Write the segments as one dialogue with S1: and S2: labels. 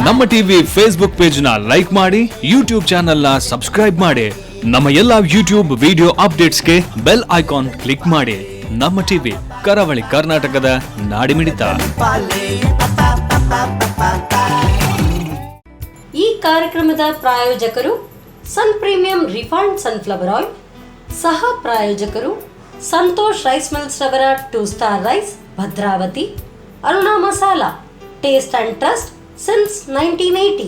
S1: ನಮ್ಮ TV Facebook page ನ like ಮಾಡಿ, ಯೂಟ್ಯೂಬ್ ಚಾನೆಲ್ ನ ಸಬ್ಸ್ಕ್ರೈಬ್ ಮಾಡಿ. ನಮ್ಮ ಎಲ್ಲಾ ಯೂಟ್ಯೂಬ್ ವಿಡಿಯೋ ಅಪ್ಡೇಟ್ಸ್ಗೆ ಬೆಲ್ ಐಕಾನ್ ಕ್ಲಿಕ್ ಮಾಡಿ. ನಮ್ಮ ಟಿವಿ ಕರಾವಳಿ ಕರ್ನಾಟಕದ ನಾಡಿಮಿಡಿತ.
S2: ಈ ಕಾರ್ಯಕ್ರಮದ ಪ್ರಾಯೋಜಕರು Sun premium refined sunflower oil, ಸಹ ಪ್ರಾಯೋಜಕರು ಸಂತೋಷ್ ರೈಸ್ ಮಿಲ್ಸ್ ರವರ 2 star rice, Bhadravati, Aruna masala, taste and trust since 1980,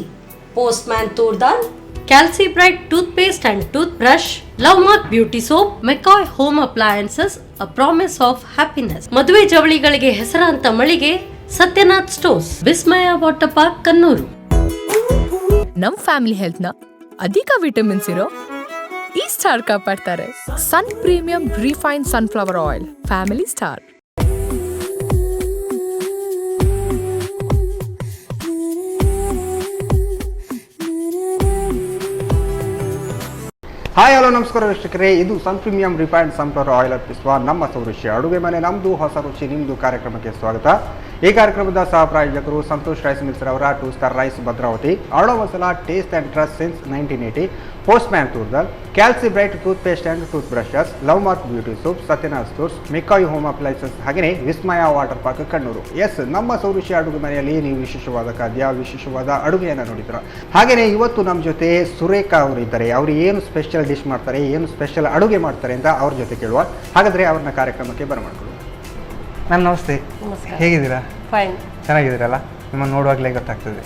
S2: Postman Turdal, Calci Bright toothpaste and toothbrush, Lovemark beauty soap, McCoy home appliances, a promise of happiness. ಮದುವೆ ಜವಳಿಗಳಿಗೆ ಹೆಸರಾಂತ ಮಳಿಗೆ Satyanath stores, Vismaya water park, Kannur.
S3: ನಮ್ family health ನ ಅಧಿಕ ವಿಟಮಿನ್ಸ್ ಇರೋ ಈ ಸ್ಟಾರ್ ಕಾಪಾಡ್ತಾರೆ. Sun premium refined sunflower oil, family star.
S4: Hi hello ನಮಸ್ಕಾರ ವೀಕ್ಷಕರೇ, ಇದು Sun premium refined sunflower oil ಅರ್ಪಿಸುವ ನಮ್ಮ ಸೌರುಷಿ ಅಡುಗೆ ಮನೆ, ನಮ್ಮದು ಹೊಸ ರುಚಿ ನಿಮ್ಮದು ಕಾರ್ಯಕ್ರಮಕ್ಕೆ ಸ್ವಾಗತ. ಈ ಕಾರ್ಯಕ್ರಮದ ಸಹ ಪ್ರಾಯೋಜಕರು ಸಂತೋಷ್ ರೈಸ್ ಮಿಲ್ಸ್ ರವರ 2 star rice, Bhadravati, Aruna masala, taste and trust since 1980, postman ತೂರ್ದಲ್, Calci bright toothpaste and tooth brushes, love mark beauty soap, Satyanath stores, ಮೆಕಾಯ್ ಹೋಮ್ ಅಪ್ಲೈನ್ಸಸ್, ಹಾಗೆಯೇ Vismaya water park, Kannur. Yes, ನಮ್ಮ ಸೌರುಷಿ ಅಡುಗೆ ಮನೆಯಲ್ಲಿ ನೀವು ವಿಶೇಷವಾದ ಖಾದ್ಯ, ವಿಶೇಷವಾದ ಅಡುಗೆಯನ್ನು ನೋಡಿದ್ರ. ಹಾಗೆಯೇ ಇವತ್ತು ನಮ್ಮ ಜೊತೆ ಸುರೇಖಾ ಅವರು ಇದ್ದಾರೆ. ಅವರು ಏನು ಸ್ಪೆಷಲ್ ಡಿಶ್ ಮಾಡ್ತಾರೆ, ಏನು ಸ್ಪೆಷಲ್ ಅಡುಗೆ ಮಾಡ್ತಾರೆ ಅಂತ ಅವ್ರ ಜೊತೆ ಕೇಳುವ. ಹಾಗಾದರೆ ಅವ್ರನ್ನ ಕಾರ್ಯಕ್ರಮಕ್ಕೆ ಬರಮಾಡ್ಕೊಳ್ಳುವ. ಮ್ಯಾಮ್ ನಮಸ್ತೆ, ಹೇಗಿದ್ದೀರಾ?
S2: ಫೈನ್.
S4: ಚೆನ್ನಾಗಿದ್ದೀರಲ್ಲ? ನಿಮ್ಮನ್ನು ನೋಡುವಾಗಲೇ ಗೊತ್ತಾಗ್ತದೆ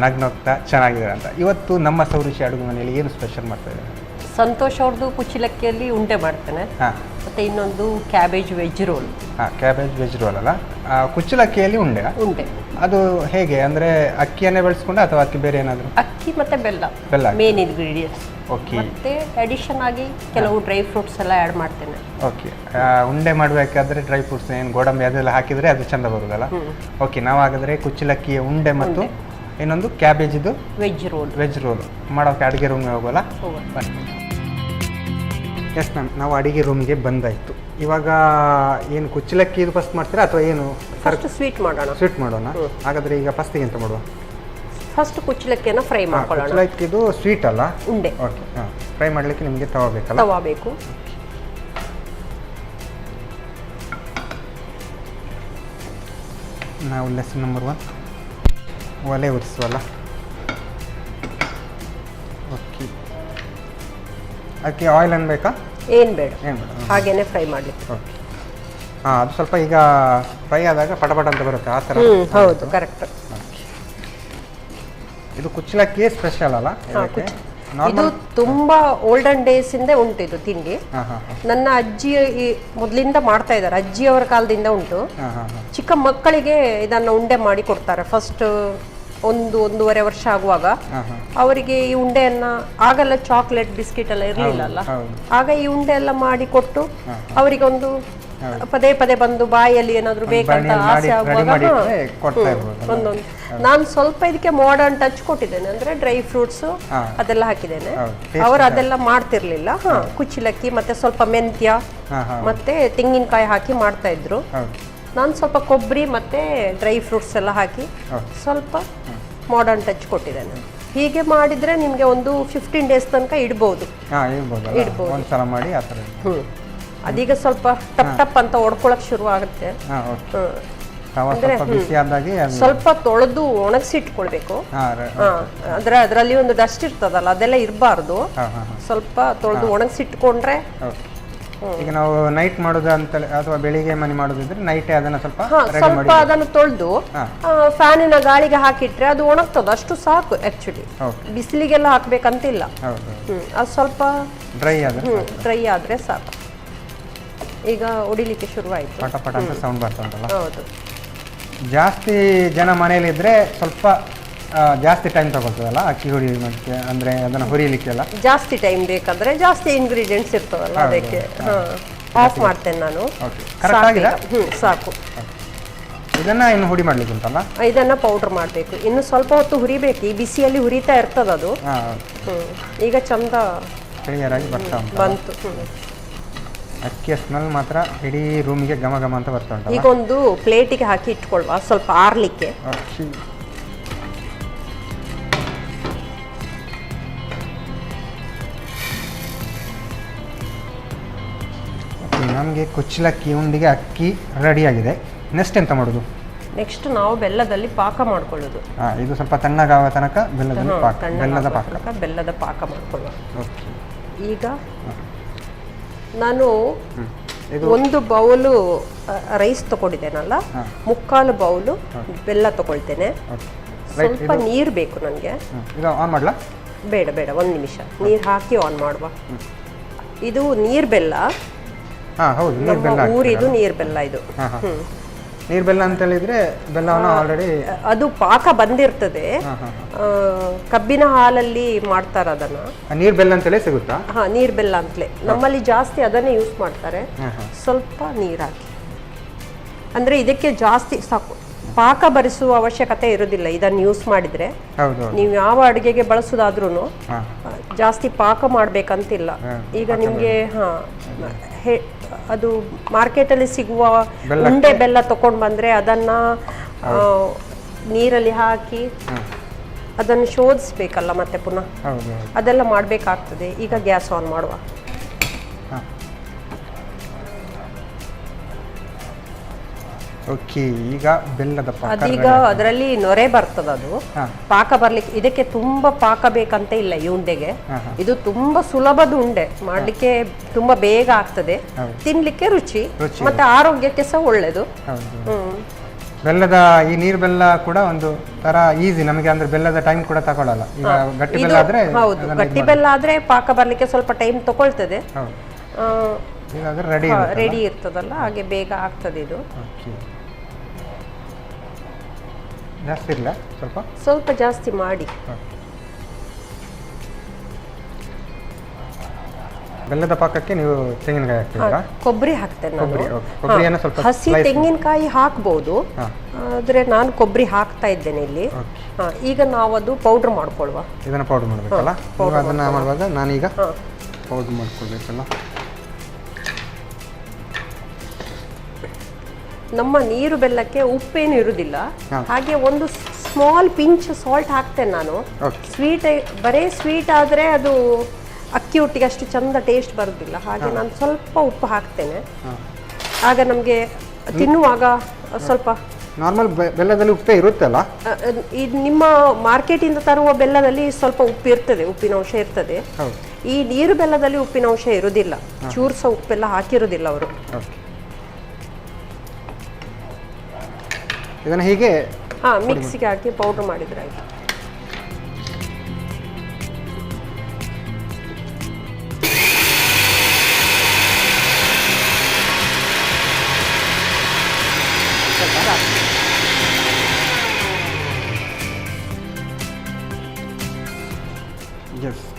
S4: ನಗ್ನಗ್ತಾ ಚೆನ್ನಾಗಿದ್ದೀರಾ ಅಂತ. ಇವತ್ತು ನಮ್ಮ ಸೌರುಷಿ ಅಡುಗೆ ಮನೆಯಲ್ಲಿ ಏನು ಸ್ಪೆಷಲ್ ಮಾಡ್ತಾ ಇದ್ದಾರೆ?
S2: ಸಂತೋಷ್ ಅವ್ರದ್ದು ಕುಚ್ಚಲಕ್ಕಿಯಲ್ಲಿ ಉಂಡೆ ಮಾಡ್ತೇನೆ. ಮತ್ತೆ ಇನ್ನೊಂದು cabbage veg roll.
S4: Cabbage veg roll ಅಲ್ಲ, ಕುಚ್ಚಲಕ್ಕಿಯಲ್ಲಿ ಉಂಡೆ. ಅದು ಹೇಗೆ ಅಂದರೆ ಅಕ್ಕಿಯನ್ನೇ ಬೆಳೆಸ್ಕೊಂಡೆ ಅಥವಾ ಅಕ್ಕಿ ಬೇರೆ ಏನಾದರೂ?
S2: ಅಕ್ಕಿ ಮತ್ತೆ ಬೆಲ್ಲ ಮೇನ್ ಇಂಗ್ರೀಡಿಯೆಂಟ್ಸ್.
S4: ಓಕೆ.
S2: ಮತ್ತೆ ಅಡಿಷನ್ ಆಗಿ ಕೆಲವು ಡ್ರೈ ಫ್ರೂಟ್ಸ್ ಎಲ್ಲ ಆ್ಯಡ್ ಮಾಡ್ತೇನೆ.
S4: ಓಕೆ. ಉಂಡೆ ಮಾಡಬೇಕಾದ್ರೆ ಡ್ರೈ ಫ್ರೂಟ್ಸ್ ಏನು ಗೋಡಂಬಿ ಅದೆಲ್ಲ ಹಾಕಿದರೆ ಅದು ಚೆಂದ ಬರೋದಲ್ಲ? ಓಕೆ. ನಾವು ಹಾಗಾದರೆ ಕುಚ್ಚಲಕ್ಕಿಯ ಉಂಡೆ ಮತ್ತು ಇನ್ನೊಂದು ಕ್ಯಾಬೇಜಿದು ವೆಜ್ ರೋಲ್ ಮಾಡೋಕೆ ಅಡುಗೆ ರೂಮಿಗೆ ಹೋಗೋಲ್ಲ? ಬನ್ನಿ. ಎಸ್ ಮ್ಯಾಮ್, ನಾವು ಅಡುಗೆ ರೂಮಿಗೆ ಬಂದಾಯಿತು. ಇವಾಗ ಏನು ಕುಚ್ಚಲಕ್ಕಿ ಇದು ಫಸ್ಟ್ ಮಾಡ್ತೀರಾ ಅಥವಾ ಏನು?
S2: ಫಸ್ಟ್ ಸ್ವೀಟ್ ಮಾಡೋಣ.
S4: ಹಾಗಾದರೆ ಈಗ ಫಸ್ಟಿಗೆ ಎಂತ ಮಾಡುವ?
S2: ಫಸ್ಟ್ ಕುಚ್ಚಲಕ್ಕಿಯನ್ನು ಫ್ರೈ ಮಾಡ್ಕೊಳ್ಳೋಣ.
S4: ಕುಚ್ಚಲಕ್ಕಿದು ಸ್ವೀಟ್ ಅಲ್ಲ,
S2: ಉಂಡೆ.
S4: ಓಕೆ. ಫ್ರೈ ಮಾಡಲಿಕ್ಕೆ ನಿಮಗೆ ತವಾ ಬೇಕಲ್ಲ?
S2: ತವಾ ಬೇಕು.
S4: ನಾವು ಲೆಸನ್ ನಂಬರ್ 1 ಒಲೆ ಉರಿಸುವಲ್ಲ? ಓಕೆ. ಅದಕ್ಕೆ ಆಯಿಲ್ ಅನ್ಬೇಕಾ?
S2: ಏನು ಬೇಡ, ಹಾಗೇನೆ ಫ್ರೈ ಮಾಡಲಿಕ್ಕೆ.
S4: ಓಕೆ. ಅದು ಸ್ವಲ್ಪ ಈಗ ಫ್ರೈ ಆದಾಗ ಪಟಪಟ ಅಂತ ಬರುತ್ತೆ ಆ ಥರ?
S2: ಹೌದು, ಕರೆಕ್ಟ್.
S4: ಇದು ಕುಚ್ಚಲಕ್ಕಿ ಸ್ಪೆಷಲ್ ಅಲ್ಲ?
S2: ಇದು ತುಂಬಾ ಓಲ್ಡನ್ ಡೇಸ್ ಇಂದ ಉಂಟು ಇದು ತಿಂಡಿ. ನನ್ನ ಅಜ್ಜಿ ಮೊದಲಿಂದ ಮಾಡ್ತಾ ಇದ್ದಾರೆ, ಅಜ್ಜಿಯವರ ಕಾಲದಿಂದ ಉಂಟು. ಚಿಕ್ಕ ಮಕ್ಕಳಿಗೆ ಇದನ್ನ ಉಂಡೆ ಮಾಡಿ ಕೊಡ್ತಾರೆ. ಫಸ್ಟ್ 1-1.5 ವರ್ಷ ಆಗುವಾಗ ಅವರಿಗೆ ಈ ಉಂಡೆಯನ್ನ, ಆಗೆಲ್ಲ ಚಾಕ್ಲೇಟ್ ಬಿಸ್ಕಿಟ್ ಎಲ್ಲ ಇರಲಿಲ್ಲ, ಆಗ ಈ ಉಂಡೆ ಎಲ್ಲ ಮಾಡಿ ಕೊಟ್ಟು ಅವರಿಗೆ ಒಂದು ಪದೇ ಪದೇ ಬಂದು ಬಾಯಲ್ಲಿ ಏನಾದ್ರು ಬೇಕಂತ ಆಸೆ ಆಗುವಾಗ ಒಂದೊಂದು. ನಾನು ಸ್ವಲ್ಪ ಇದಕ್ಕೆ ಮಾಡರ್ನ್ ಟಚ್ ಕೊಟ್ಟಿದ್ದೇನೆ, ಅಂದ್ರೆ ಡ್ರೈ ಫ್ರೂಟ್ಸ್ ಅದೆಲ್ಲ ಹಾಕಿದ್ದೇನೆ. ಅವರು ಅದೆಲ್ಲ ಮಾಡ್ತಿರ್ಲಿಲ್ಲ. ಕುಚ್ಚಲಕ್ಕಿ ಮತ್ತೆ ಸ್ವಲ್ಪ ಮೆಂತ್ಯ ಮತ್ತೆ ತೆಂಗಿನಕಾಯಿ ಹಾಕಿ ಮಾಡ್ತಾ ಇದ್ರು. ನಾನು ಸ್ವಲ್ಪ ಕೊಬ್ಬರಿ ಮತ್ತೆ ಡ್ರೈ ಫ್ರೂಟ್ಸ್ ಎಲ್ಲ ಹಾಕಿ ಸ್ವಲ್ಪ ಮಾಡರ್ನ್ ಟಚ್ ಕೊಟ್ಟಿದ್ದೇನೆ. ಹೀಗೆ ಮಾಡಿದ್ರೆ ನಿಮ್ಗೆ ಒಂದು 15 ಡೇಸ್ ತನಕ ಇಡ್ಬೋದು. ಅದೀಗ ಸ್ವಲ್ಪ ಟಪ್ ಟಪ್ ಅಂತ ಒಡ್ಕೊಳಕ್ ಶುರು ಆಗುತ್ತೆ. ಸ್ವಲ್ಪ ತೊಳೆದು ಒಣಗಿಸಿಟ್ಕೊಳ್ಬೇಕು. ಅದರಲ್ಲಿ ಒಂದು ಡಸ್ಟ್ ಇರ್ತದಲ್ಲ, ಅದೆಲ್ಲ ಇರಬಾರ್ದು. ಸ್ವಲ್ಪ ತೊಳೆದು ಒಣಗಿಸಿಟ್ಕೊಂಡ್ರೆ.
S4: ಈಗ ನಾವು ನೈಟ್ ಮಾಡೋದು ಅಂತ ಅಥವಾ ಬೆಳಿಗ್ಗೆ ಮನೆ ಮಾಡೋದಿದ್ರೆ ನೈಟೇ ಅದನ್ನ ಸ್ವಲ್ಪ
S2: ಅದನ್ನು ತೊಳೆದು ಫ್ಯಾನಿನ ಗಾಳಿಗೆ ಹಾಕಿಟ್ರೆ ಅದು ಒಣಗ್ತದೆ. ಅಷ್ಟು ಸಾಕು. ಆಕ್ಚುಲಿ ಬಿಸಿಲಿಗೆಲ್ಲ ಹಾಕ್ಬೇಕಂತಿಲ್ಲ. ಅದು ಸ್ವಲ್ಪ ಡ್ರೈ ಆದ್ರೆ ಸಾಕು. ಈಗ ಹೊಡಿಲಿಕ್ಕೆ ಶುರುವಾಯಿತು.
S4: ಪಟ ಅಂತ ಸೌಂಡ್ ಬರ್ತಾ ಉಂಟಲ್ಲ?
S2: ಹೌದು.
S4: ಜಾಸ್ತಿ ಜನ ಮನೆಯಲ್ಲಿದ್ದರೆ ಸ್ವಲ್ಪ ಜಾಸ್ತಿ ಟೈಮ್ ತಗೊಳ್ತದಲ್ಲ ಅಕ್ಕಿ ಹುಡಿ, ಮತ್ತೆ ಅಂದರೆ ಅದನ್ನು ಹುರಿಯಲಿಕ್ಕೆಲ್ಲ
S2: ಜಾಸ್ತಿ ಟೈಮ್ ಬೇಕಂದ್ರೆ ಜಾಸ್ತಿ ಇಂಗ್ರೀಡಿಯೆಂಟ್ಸ್ ಇರ್ತದಲ್ಲ, ಅದಕ್ಕೆ ಆಫ್ ಮಾಡ್ತೇನೆ ನಾನು. ಸಾಕು.
S4: ಇದನ್ನ ಇನ್ನು ಹುಡಿ ಮಾಡ್ಲಿಕ್ಕೆ ಉಂಟಲ್ಲ?
S2: ಇದನ್ನ ಪೌಡರ್ ಮಾಡಬೇಕು. ಇನ್ನು ಸ್ವಲ್ಪ ಹೊತ್ತು ಹುರಿಬೇಕು. ಈ ಬಿಸಿಯಲ್ಲಿ ಹುರಿತಾ ಇರ್ತದ ಅದು. ಈಗ ಚಂದ
S4: ಕ್ಲಿಯರ್ ಆಗಿ ಬಂತು. ಅಕ್ಕಿಯ ಸ್ಮೆಲ್ ಮಾತ್ರ ಇಡೀ ರೂಮಿಗೆ ಘಮ ಘಮ ಅಂತ ಬರ್ತಾ ಉಂಟು.
S2: ಈಗ ಒಂದು ಪ್ಲೇಟಿಗೆ ಹಾಕಿ ಇಟ್ಕೊಳ್ವಾ, ಸ್ವಲ್ಪ ಆರ್ಲಿಕ್ಕೆ.
S4: ನಮಗೆ ಕುಚ್ಚಲಕ್ಕಿ ಉಂಡಿಗೆ ಅಕ್ಕಿ ರೆಡಿಯಾಗಿದೆ. ನೆಕ್ಸ್ಟ್ ಎಂತ ಮಾಡೋದು?
S2: ನೆಕ್ಸ್ಟ್ ನಾವು ಬೆಲ್ಲದಲ್ಲಿ ಪಾಕ ಮಾಡ್ಕೊಳ್ಳೋದು.
S4: ಇದು ಸ್ವಲ್ಪ ತಣ್ಣಗಾವ ತನಕ ಬೆಲ್ಲದ
S2: ಪಾಕ ಮಾಡ್ಕೊಳ್ಳುವ. ಈಗ ನಾನು ಒಂದು ಬೌಲು ರೈಸ್ ತಗೊಂಡಿದ್ದೇನಲ್ಲ, 3/4 ಬೌಲು ಬೆಲ್ಲ ತಗೊಳ್ತೇನೆ. ಸ್ವಲ್ಪ ನೀರು ಬೇಕು ನನಗೆ.
S4: ಆನ್ ಮಾಡ್ಲಾ?
S2: ಬೇಡ ಬೇಡ, 1 ನಿಮಿಷ ನೀರು ಹಾಕಿ ಆನ್ ಮಾಡುವ. ಇದು ನೀರು ಬೆಲ್ಲ, ಊರಿದು ನೀರು ಬೆಲ್ಲ. ಇದು
S4: ನೀರು ಬೆಲ್ಲ ಅಂತ ಹೇಳಿದ್ರೆ ಬೆಲ್ಲವನ್ನು ಆಲ್ರೆಡಿ
S2: ಅದು ಪಾಕ ಬಂದಿರ್ತದೆ. ಕಬ್ಬಿನ ಹಾಲಲ್ಲಿ ಮಾಡ್ತಾರೆ ಅದನ್ನ.
S4: ನೀರು ಬೆಲ್ಲ ಅಂತಲೇ ಸಿಗುತ್ತಾ?
S2: ನೀರು ಬೆಲ್ಲ ಅಂತಲೇ ನಮ್ಮಲ್ಲಿ ಜಾಸ್ತಿ ಅದನ್ನೇ ಯೂಸ್ ಮಾಡ್ತಾರೆ. ಸ್ವಲ್ಪ ನೀರು ಹಾಕಿ, ಅಂದ್ರೆ ಇದಕ್ಕೆ ಜಾಸ್ತಿ ಸಾಕು, ಪಾಕ ಬರಿಸುವ ಅವಶ್ಯಕತೆ ಇರೋದಿಲ್ಲ ಇದನ್ನು ಯೂಸ್ ಮಾಡಿದ್ರೆ. ನೀವು ಯಾವ ಅಡುಗೆಗೆ ಬಳಸೋದಾದ್ರೂ ಜಾಸ್ತಿ ಪಾಕ ಮಾಡ್ಬೇಕಂತಿಲ್ಲ. ಈಗ ನಿಮ್ಗೆ ಅದು ಮಾರ್ಕೆಟಲ್ಲಿ ಸಿಗುವ ಉಂಡೆ ಬೆಲ್ಲ ತಗೊಂಡು ಬಂದ್ರೆ ಅದನ್ನ ನೀರಲ್ಲಿ ಹಾಕಿ ಅದನ್ನು ಶೋಧಿಸ್ಬೇಕಲ್ಲ ಮತ್ತೆ ಪುನಃ, ಅದೆಲ್ಲ ಮಾಡಬೇಕಾಗ್ತದೆ. ಈಗ ಗ್ಯಾಸ್ ಆನ್ ಮಾಡುವ.
S4: ಓಕೆ, ಈಗ ಬೆಲ್ಲದ ಪಾಕ
S2: ಅದೀಗ ಅದರಲ್ಲಿ ನೊರೆ ಬರ್ತದ. ಅದು ಪಾಕ ಬರ್ಲಿಕ್ಕೆ ಇದಕ್ಕೆ ತುಂಬಾ ಪಾಕ ಬೇಕಂತ ಇಲ್ಲ ಈ ಉಂಡೆಗೆ. ಇದು ತುಂಬಾ ಸುಲಭದ ಉಂಡೆ ಮಾಡ್ಲಿಕ್ಕೆ, ತುಂಬಾ ಬೇಗ ಆಗ್ತದೆ, ತಿನ್ಲಿಕ್ಕೆ ರುಚಿ ಮತ್ತೆ ಆರೋಗ್ಯಕ್ಕೆ ಸಹ ಒಳ್ಳೇದು.
S4: ಬೆಲ್ಲದ ಈ ನೀರು ಬೆಲ್ಲ ಕೂಡ ಒಂದು ತರ ಈಸಿ ನಮಗೆ, ಅಂದ್ರೆ ಬೆಲ್ಲದ ಟೈಮ್ ಕೂಡ ತಗೊಳ್ಳಲ್ಲ. ಈಗ ಗಟ್ಟಿ ಬೆಲ್ಲ ಆದ್ರೆ,
S2: ಹೌದು, ಗಟ್ಟಿ ಬೆಲ್ಲ ಆದ್ರೆ ಪಾಕ ಬರ್ಲಿಕ್ಕೆ ಸ್ವಲ್ಪ ಟೈಮ್ ತಗೊಳ್ತದೆ. ರೆಡಿ ಇರ್ತದಲ್ಲ, ಹಾಗೆ ಬೇಗ ಆಗ್ತದೆ ಇದು.
S4: ಜಾಸ್ತಿ ಇಲ್ಲ,
S2: ಸ್ವಲ್ಪ ಜಾಸ್ತಿ ಮಾಡಿ.
S4: ಬೆಲ್ಲದ ಪಾಕಕ್ಕೆ ನೀವು ತೆಂಗಿನಕಾಯಿ ಹಾಕ್ತೀರಾ?
S2: ಕೊಬ್ಬರಿ ಹಾಕ್ತೇನೆ ನಾನು. ಹಸಿ ತೆಂಗಿನಕಾಯಿ ಹಾಕ್ಬಹುದು, ಆದ್ರೆ ನಾನು ಕೊಬ್ಬರಿ ಹಾಕ್ತಾ ಇದ್ದೇನೆ ಇಲ್ಲಿ. ಈಗ ನಾವು ಅದು ಪೌಡರ್ ಮಾಡ್ಕೊಳ್ವಾ.
S4: ಇದನ್ನ ಪೌಡರ್ ಮಾಡ್ಬೇಕಲ್ಲ? ಅದನ್ನ ಮಾಡುವಾಗ ನಾನೀಗ ಪೌಡರ್ ಮಾಡ್ಕೊಳ್ಬೇಕಲ್ಲ.
S2: ನಮ್ಮ ನೀರು ಬೆಲ್ಲಕ್ಕೆ ಉಪ್ಪೇನು ಇರುವುದಿಲ್ಲ, ಹಾಗೆ ಒಂದು ಸ್ಮಾಲ್ ಪಿಂಚ್ ಸಾಲ್ಟ್ ಹಾಕ್ತೇನೆ ನಾನು. ಬರೇ ಸ್ವೀಟ್ ಆದ್ರೆ ಅದು ಅಕ್ಕಿ ಒಟ್ಟಿಗೆ ಅಷ್ಟು ಚಂದ ಟೇಸ್ಟ್ ಬರುದಿಲ್ಲ, ಹಾಗೆ ನಾನು ಸ್ವಲ್ಪ ಉಪ್ಪು ಹಾಕ್ತೇನೆ. ಆಗ ನಮಗೆ ತಿನ್ನುವಾಗ ಸ್ವಲ್ಪ
S4: ನಾರ್ಮಲ್ ಬೆಲ್ಲದಲ್ಲಿ ಉಪ್ಪೇ ಇರುತ್ತಲ್ಲ.
S2: ನಿಮ್ಮ ಮಾರ್ಕೆಟಿಂದ ತರುವ ಬೆಲ್ಲದಲ್ಲಿ ಸ್ವಲ್ಪ ಉಪ್ಪು ಇರ್ತದೆ, ಉಪ್ಪಿನ ಅಂಶ ಇರ್ತದೆ. ಈ ನೀರು ಬೆಲ್ಲದಲ್ಲಿ ಉಪ್ಪಿನ ಅಂಶ ಇರುವುದಿಲ್ಲ, ಚೂರು ಸಹ ಉಪ್ಪೆಲ್ಲ ಹಾಕಿರುವುದಿಲ್ಲ ಅವರು.
S4: ಇದನ್ನ ಹೀಗೆ
S2: ಮಿಕ್ಸಿಗೆ ಹಾಕಿ ಪೌಡರ್ ಮಾಡಿದ್ರೆ ಆಯ್ತು.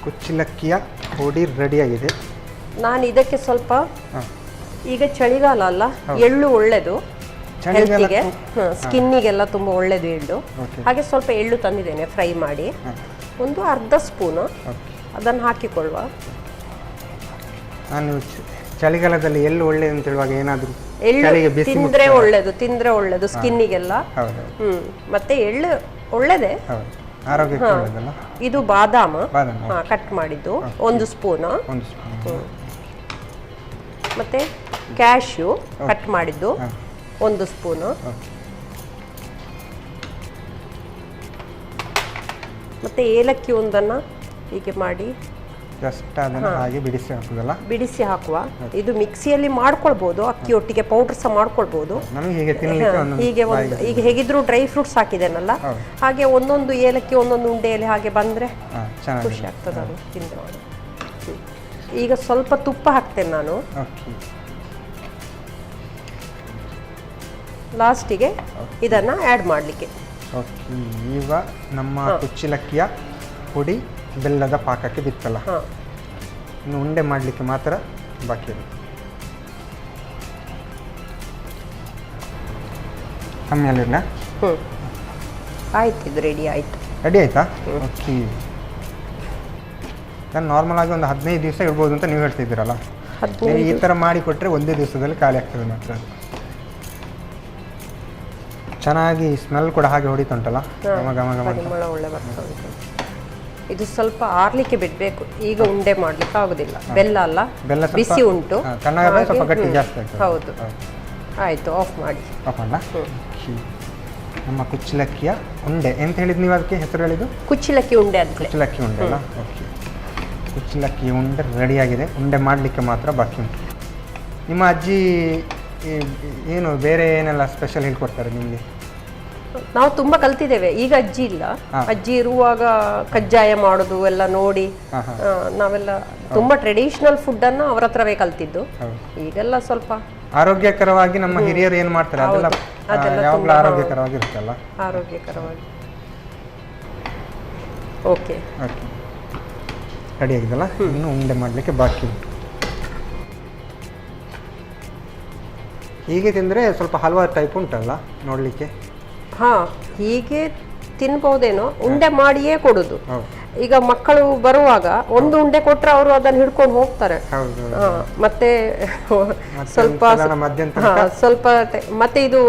S4: ಕುಚ್ಚಲಕ್ಕಿಯ ಪುಡಿ ರೆಡಿಯಾಗಿದೆ.
S2: ನಾನು ಇದಕ್ಕೆ ಸ್ವಲ್ಪ, ಈಗ ಚಳಿಗಾಲ ಅಲ್ಲ, ಎಳ್ಳು ಒಳ್ಳೆದು ಹೆಲ್ತಿಗೆ, ಸ್ಕಿನ್ನಿಗೆಲ್ಲ ತುಂಬ ಒಳ್ಳೆಯದು ಎಳ್ಳು. ಹಾಗೆ ಸ್ವಲ್ಪ ಎಳ್ಳು ತಂದಿದ್ದೇನೆ ಫ್ರೈ ಮಾಡಿ, ಒಂದು ಅರ್ಧ ಸ್ಪೂನು ಅದನ್ನು ಹಾಕಿಕೊಳ್ಳುವ.
S4: ನಾನು ಚಳಿಗಾಲದಲ್ಲಿ ಎಳ್ಳು ಒಳ್ಳೆದು ಅಂತ ಹೇಳುವಾಗ ಏನಾದರೂ
S2: ಎಳ್ಳು ತಿಂದ್ರೆ ಒಳ್ಳೆದು ಸ್ಕಿನ್ನಿಗೆಲ್ಲ. ಮತ್ತೆ ಎಳ್ಳು ಒಳ್ಳೆದೇ,
S4: ಆರೋಗ್ಯಕ್ಕೆ ಒಳ್ಳೆದಲ್ಲ.
S2: ಇದು ಬಾದಾಮ ಕಟ್ ಮಾಡಿದ್ದು 1 ಸ್ಪೂನು, ಮತ್ತೆ ಕ್ಯಾಶ್ಯೂ ಕಟ್ ಮಾಡಿದ್ದು 1 ಸ್ಪೂನು, ಮತ್ತೆ ಏಲಕ್ಕಿ ಒಂದನ್ನು ಹೀಗೆ ಮಾಡಿ ಬಿಡಿಸಿ ಹಾಕುವ. ಇದು ಮಿಕ್ಸಿಯಲ್ಲಿ ಮಾಡ್ಕೊಳ್ಬಹುದು, ಅಕ್ಕಿ ಒಟ್ಟಿಗೆ ಪೌಡರ್ ಸಹ ಮಾಡ್ಕೊಳ್ಬಹುದು. ಹೀಗೆ ಈಗ ಹೇಗಿದ್ರು ಡ್ರೈ ಫ್ರೂಟ್ಸ್ ಹಾಕಿದ್ದೇನಲ್ಲ, ಹಾಗೆ ಒಂದೊಂದು ಏಲಕ್ಕಿ ಒಂದೊಂದು ಉಂಡೆಯಲ್ಲಿ ಹಾಗೆ ಬಂದ್ರೆ ಖುಷಿ ಆಗ್ತದೆ ಅದು ತಿಂದ್ರೆ. ಈಗ ಸ್ವಲ್ಪ ತುಪ್ಪ ಹಾಕ್ತೇನೆ ನಾನು ಲಾಸ್ಟಿಗೆ ಇದನ್ನ ಆ್ಯಡ್ ಮಾಡಲಿಕ್ಕೆ.
S4: ಈಗ ನಮ್ಮ ಕುಚ್ಚಲಕ್ಕಿಯ ಪುಡಿ ಬೆಲ್ಲದ ಪಾಕಕ್ಕೆ ಬಿತ್ತಲ್ಲ, ಇನ್ನು ಉಂಡೆ ಮಾಡಲಿಕ್ಕೆ ಮಾತ್ರ ಬಾಕಿ ಇದೆ. ಕಮ್ಮಿಯಲ್ಲಿರಲ್ಲ?
S2: ಆಯ್ತು, ಇದು ರೆಡಿ ಆಯ್ತು.
S4: ರೆಡಿ ಆಯ್ತಾ? ಓಕೆ. ನಾನು ನಾರ್ಮಲ್ ಆಗಿ ಒಂದು 15 ದಿವಸ ಇಡ್ಬೋದು ಅಂತ ನೀವು ಹೇಳ್ತಿದ್ದೀರಲ್ಲ? ನೀವು ಈ ಥರ ಮಾಡಿ ಕೊಟ್ಟರೆ ಒಂದೇ ದಿವಸದಲ್ಲಿ ಖಾಲಿ ಆಗ್ತದೆ ಮಾತ್ರ. ಚೆನ್ನಾಗಿ ಸ್ಮೆಲ್ ಕೂಡ ಹಾಗೆ ಹೊಡಿತುಂಟಲ್ಲ, ಘಮ ಘಮ ಘಮ.
S2: ಪರಿಮಳ ಒಳ್ಳೆ ಬರ್ತಾ ಉಂಟು. ಇದು ಸ್ವಲ್ಪ ಆರ್ಲಿಕ್ಕೆ ಬಿಡಬೇಕು, ಈಗ ಉಂಡೆ ಮಾಡ್ಲಿಕ್ಕೆ ಆಗುದಿಲ್ಲ. ಬೆಲ್ಲ ಅಲ್ಲ,
S4: ಬೆಲ್ಲ
S2: ಬಿಸಿ ಉಂಟು,
S4: ತಣ್ಣಗಾದ್ರೆ ಸ್ವಲ್ಪ ಗಟ್ಟಿ ಜಾಸ್ತಿ ಆಗ್ತದೆ.
S2: ಹೌದು. ಆಯ್ತು, ಆಫ್ ಮಾಡಿ.
S4: ಆಫ್ ಮಾಡ. ನಮ್ಮ ಕುಚ್ಚಲಕ್ಕಿಯ ಉಂಡೆ ಎಂತ ಹೇಳಿದ್ ನೀವು, ಅದಕ್ಕೆ ಹೆಸರು ಹೇಳಿದ್ದು?
S2: ಕುಚ್ಚಲಕ್ಕಿ ಉಂಡೆ ಅಂತ.
S4: ಕುಚ್ಚಲಕ್ಕಿ ಉಂಡೆ ಅಲ್ಲ, ಓಕೆ. ಕುಚ್ಚಲಕ್ಕಿ ಉಂಡೆ ರೆಡಿಯಾಗಿದೆ, ಉಂಡೆ ಮಾಡಲಿಕ್ಕೆ ಮಾತ್ರ ಬಾಕಿ ಉಂಟು. ನಿಮ್ಮ ಅಜ್ಜಿ ಏನು ಬೇರೆ ಏನೆಲ್ಲ ಸ್ಪೆಷಲ್ ಹೇಳ್ಕೊಡ್ತಾರೆ ನಿಮಗೆ?
S2: ನಾವು ತುಂಬಾ ಕಲ್ತಿದ್ದೇವೆ. ಈಗ ಅಜ್ಜಿ ಇಲ್ಲ, ಅಜ್ಜಿ ಇರುವಾಗ ಕಜ್ಜಾಯ ಮಾಡೋದು ಎಲ್ಲ ನೋಡಿ ನಾವೆಲ್ಲ ತುಂಬಾ ಟ್ರೆಡಿಷನಲ್ ಫುಡ್ ಅನ್ನ ಅವ್ರ ಹತ್ರವೇ ಕಲ್ತಿದ್ದು. ಈಗೆಲ್ಲ ಸ್ವಲ್ಪ
S4: ಆರೋಗ್ಯಕರವಾಗಿ ನಮ್ಮ ಹಿರಿಯರು ಏನು ಮಾಡ್ತಾರೆ ಅದೆಲ್ಲ ಯಾವಾಗಲೂ ಆರೋಗ್ಯಕರವಾಗಿರುತ್ತಲ್ಲ.
S2: ಆರೋಗ್ಯಕರವಾಗಿ. ಓಕೆ
S4: ಓಕೆ, ರೆಡಿ ಆಗಿದೆಲ್ಲ. ಇನ್ನು ಉಂಡೆ ಮಾಡಲಿಕ್ಕೆ ಬಾಕಿ ಉಂಟು. ಹೀಗೆ ತಿಂದರೆ ಸ್ವಲ್ಪ ಹಲವಾರು ಟೈಪ್ ಉಂಟಲ್ಲ ನೋಡಲಿಕ್ಕೆ.
S2: ಹಾಂ, ಹೀಗೆ ತಿನ್ಬೋದೇನೋ, ಉಂಡೆ ಮಾಡಿಯೇ ಕೊಡೋದು. ಈಗ ಮಕ್ಕಳು ಬರುವಾಗ ಒಂದು ಉಂಡೆ ಕೊಟ್ಟರೆ ಅವರು ಅದನ್ನು ಹಿಡ್ಕೊಂಡು ಹೋಗ್ತಾರೆ. ಮತ್ತೆ ಸ್ವಲ್ಪ ಸ್ವಲ್ಪ ಮತ್ತೆ ಇದು